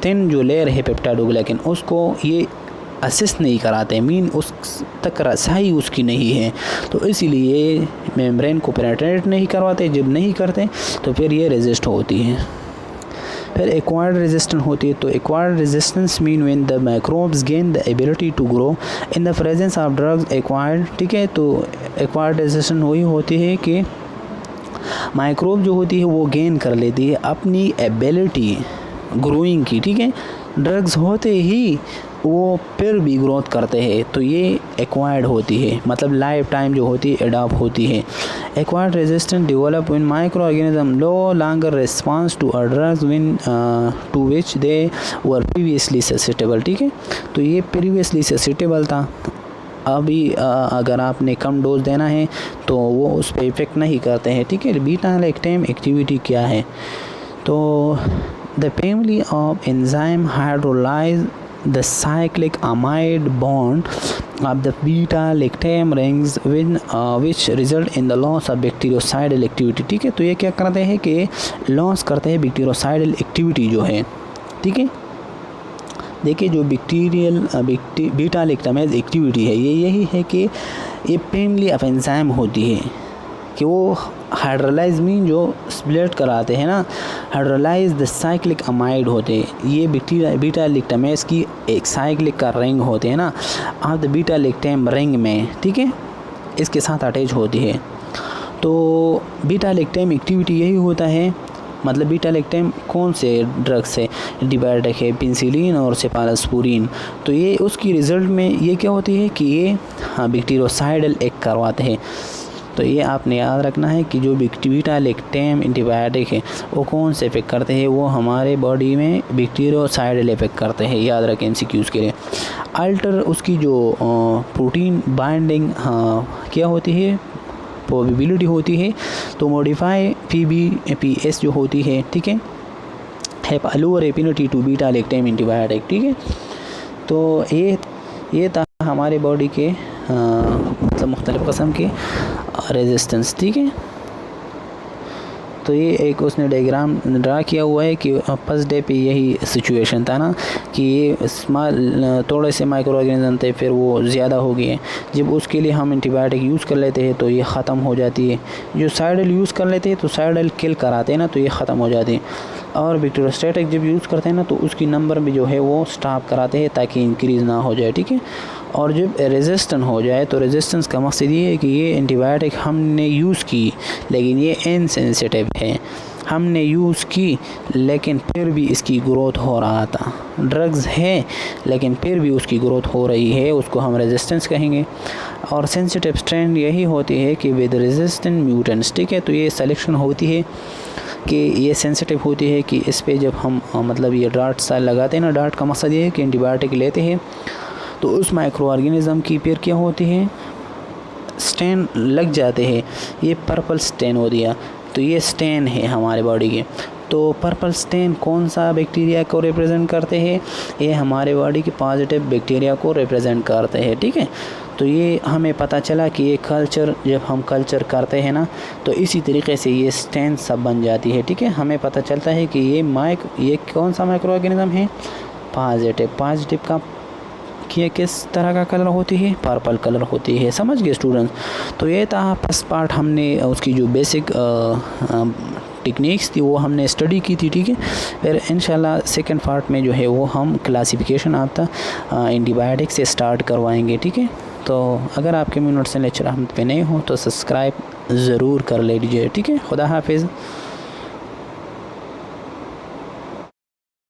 थिन जो लेयर है पेप्टाइडोग्लाइकेन, उसको ये असिस्ट नहीं कराते, मीन उस तक रसाई उसकी नहीं है, तो इसीलिए मेम्ब्रेन को पेनिट्रेट नहीं करवाते। जब नहीं करते तो फिर ये रेजिस्ट होती है। फिर एक्वायर्ड रेजिस्टेंस होती है। तो acquired resistance mean when the microbes gain the ability to grow in the presence of drugs acquired, ठीक है। तो एक्वायर्ड रेजिस्टेंस वही होती है कि माइक्रोब जो होती है वो गेन कर लेती है अपनी एबिलिटी ग्रोइंग की, ठीक है। ड्रग्स होते ही वो फिर भी ग्रोथ करते हैं, तो ये एक्वायर्ड होती है, मतलब लाइफ टाइम जो होती है एडॉप्ट होती है। Acquired resistance develop when micro organism no longer response to a drugs when to which they were previously susceptible, ठीक है। तो ये प्रीवियसली ससेप्टेबल था, अभी अगर आपने कम डोज देना है तो वो उस पर इफेक्ट नहीं करते हैं, ठीक है। बीटा लैक्टम एक्टिविटी क्या है, तो the family of enzyme hydrolyse the cyclic amide bond of the beta lactam rings which result in the loss of bactericidal activity, ठीक है। तो ये क्या करते हैं कि लॉस करते हैं बैक्टीरियोसाइडल एक्टिविटी जो है, ठीक है। देखिए जो बीटा लैक्टामेज एक्टिविटी है ये यही है कि ये फैमिली ऑफ एंजाइम होती है कि वो हाइड्रोलाइज मीन जो स्प्लिट कराते हैं ना, हाइड्रोलाइज द साइक्लिक अमाइड होते हैं। ये बीटा लैक्टामेज की एक साइक्लिक का रिंग होते हैं ना, आप द बीटा लैक्टम रिंग में, ठीक है, इसके साथ अटैच होती है। तो बीटा लैक्टम एक्टिविटी यही होता है, मतलब बीटा लैक्टम कौन से ड्रग से एंटीबायोटिक है, पेनिसिलिन और सेफालोस्पोरिन। तो ये उसकी रिज़ल्ट में ये क्या होती है कि ये बैक्टीरियोसाइडल एक्ट करवाते हैं। तो ये आपने याद रखना है कि जो बीटा लैक्टम एंटीबायोटिक है वो कौन से इफेक्ट करते हैं, वो हमारे बॉडी में बैक्टीरियोसाइडल इफेक्ट करते हैं। याद रखें एमसीक्यूज़ के लिए। अल्टर उसकी जो प्रोटीन बाइंडिंग क्या होती है, प्रोबेबिलिटी होती है, तो मॉडिफाई PBPS जो होती है, ठीक है, have a lower affinity to beta lactam antibiotic, ठीक है। तो ये था हमारे बॉडी के मतलब मुख्तलिफ़ किस्म के रेजिस्टेंस, ठीक है। तो ये एक उसने डायग्राम ड्रा किया हुआ है कि फर्स्ट डे पे यही सिचुएशन था ना कि ये स्मॉल थोड़े से माइक्रो ऑर्गेनिज्म थे, फिर वो ज़्यादा हो गए। जब उसके लिए हम एंटीबायोटिक यूज़ कर लेते हैं तो ये ख़त्म हो जाती है। जो साइडल यूज़ कर लेते हैं तो साइडल किल कराते हैं ना, तो ये ख़त्म हो जाती है। और बैक्टीरियोस्टैटिक जब यूज़ करते हैं ना तो उसकी नंबर भी जो है वो स्टॉप कराते हैं ताकि इंक्रीज़ ना हो जाए, ठीक है। और जब रेजिस्टेंट हो जाए तो रेजिस्टेंस का मकसद ये है कि ये एंटीबायोटिक हमने यूज़ की लेकिन ये इनसेंसिटिव है, हमने यूज़ की लेकिन फिर भी इसकी ग्रोथ हो रहा था। ड्रग्स है लेकिन फिर भी उसकी ग्रोथ हो रही है, उसको हम रेजिस्टेंस कहेंगे। और सेंसिटिव स्ट्रेन यही होती है कि विद रेजिस्टेंट म्यूटेंट्स, ठीक है। तो ये सिलेक्शन होती है कि ये सेंसिटिव होती है कि इस पे जब हम मतलब ये डार्ट सा लगाते हैं ना, डार्ट का मकसद ये है कि एंटीबायोटिक लेते हैं तो उस माइक्रो ऑर्गेनिज़म की फिर क्या होती है, स्टेन लग जाते हैं। ये पर्पल स्टेन हो दिया, तो ये स्टेन है हमारे बॉडी के। तो पर्पल स्टेन कौन सा बैक्टीरिया को रिप्रेजेंट करते हैं, ये हमारे बॉडी के पॉजिटिव बैक्टीरिया को रिप्रेजेंट करते हैं, ठीक है। तो ये हमें पता चला कि ये कल्चर जब हम कल्चर करते हैं ना तो इसी तरीके से ये स्टेन सब बन जाती है, ठीक है। हमें पता चलता है कि ये कौन सा माइक्रो ऑर्गेनिज्म है, पॉजिटिव का कि किस तरह का कलर होती है, पर्पल कलर होती है। समझ गए स्टूडेंट्स। तो ये था फर्स्ट पार्ट, हमने उसकी जो बेसिक टेक्निक्स थी वो हमने स्टडी की थी, ठीक है। फिर इंशाल्लाह सेकंड पार्ट में जो है वो हम क्लासिफिकेशन आफ्ता एंटीबायोटिक से स्टार्ट करवाएंगे, ठीक है। तो अगर आपके मिनट से लेक्चर हम पे नए हो तो सब्सक्राइब ज़रूर कर लीजिए, ठीक है। खुदा हाफिज़।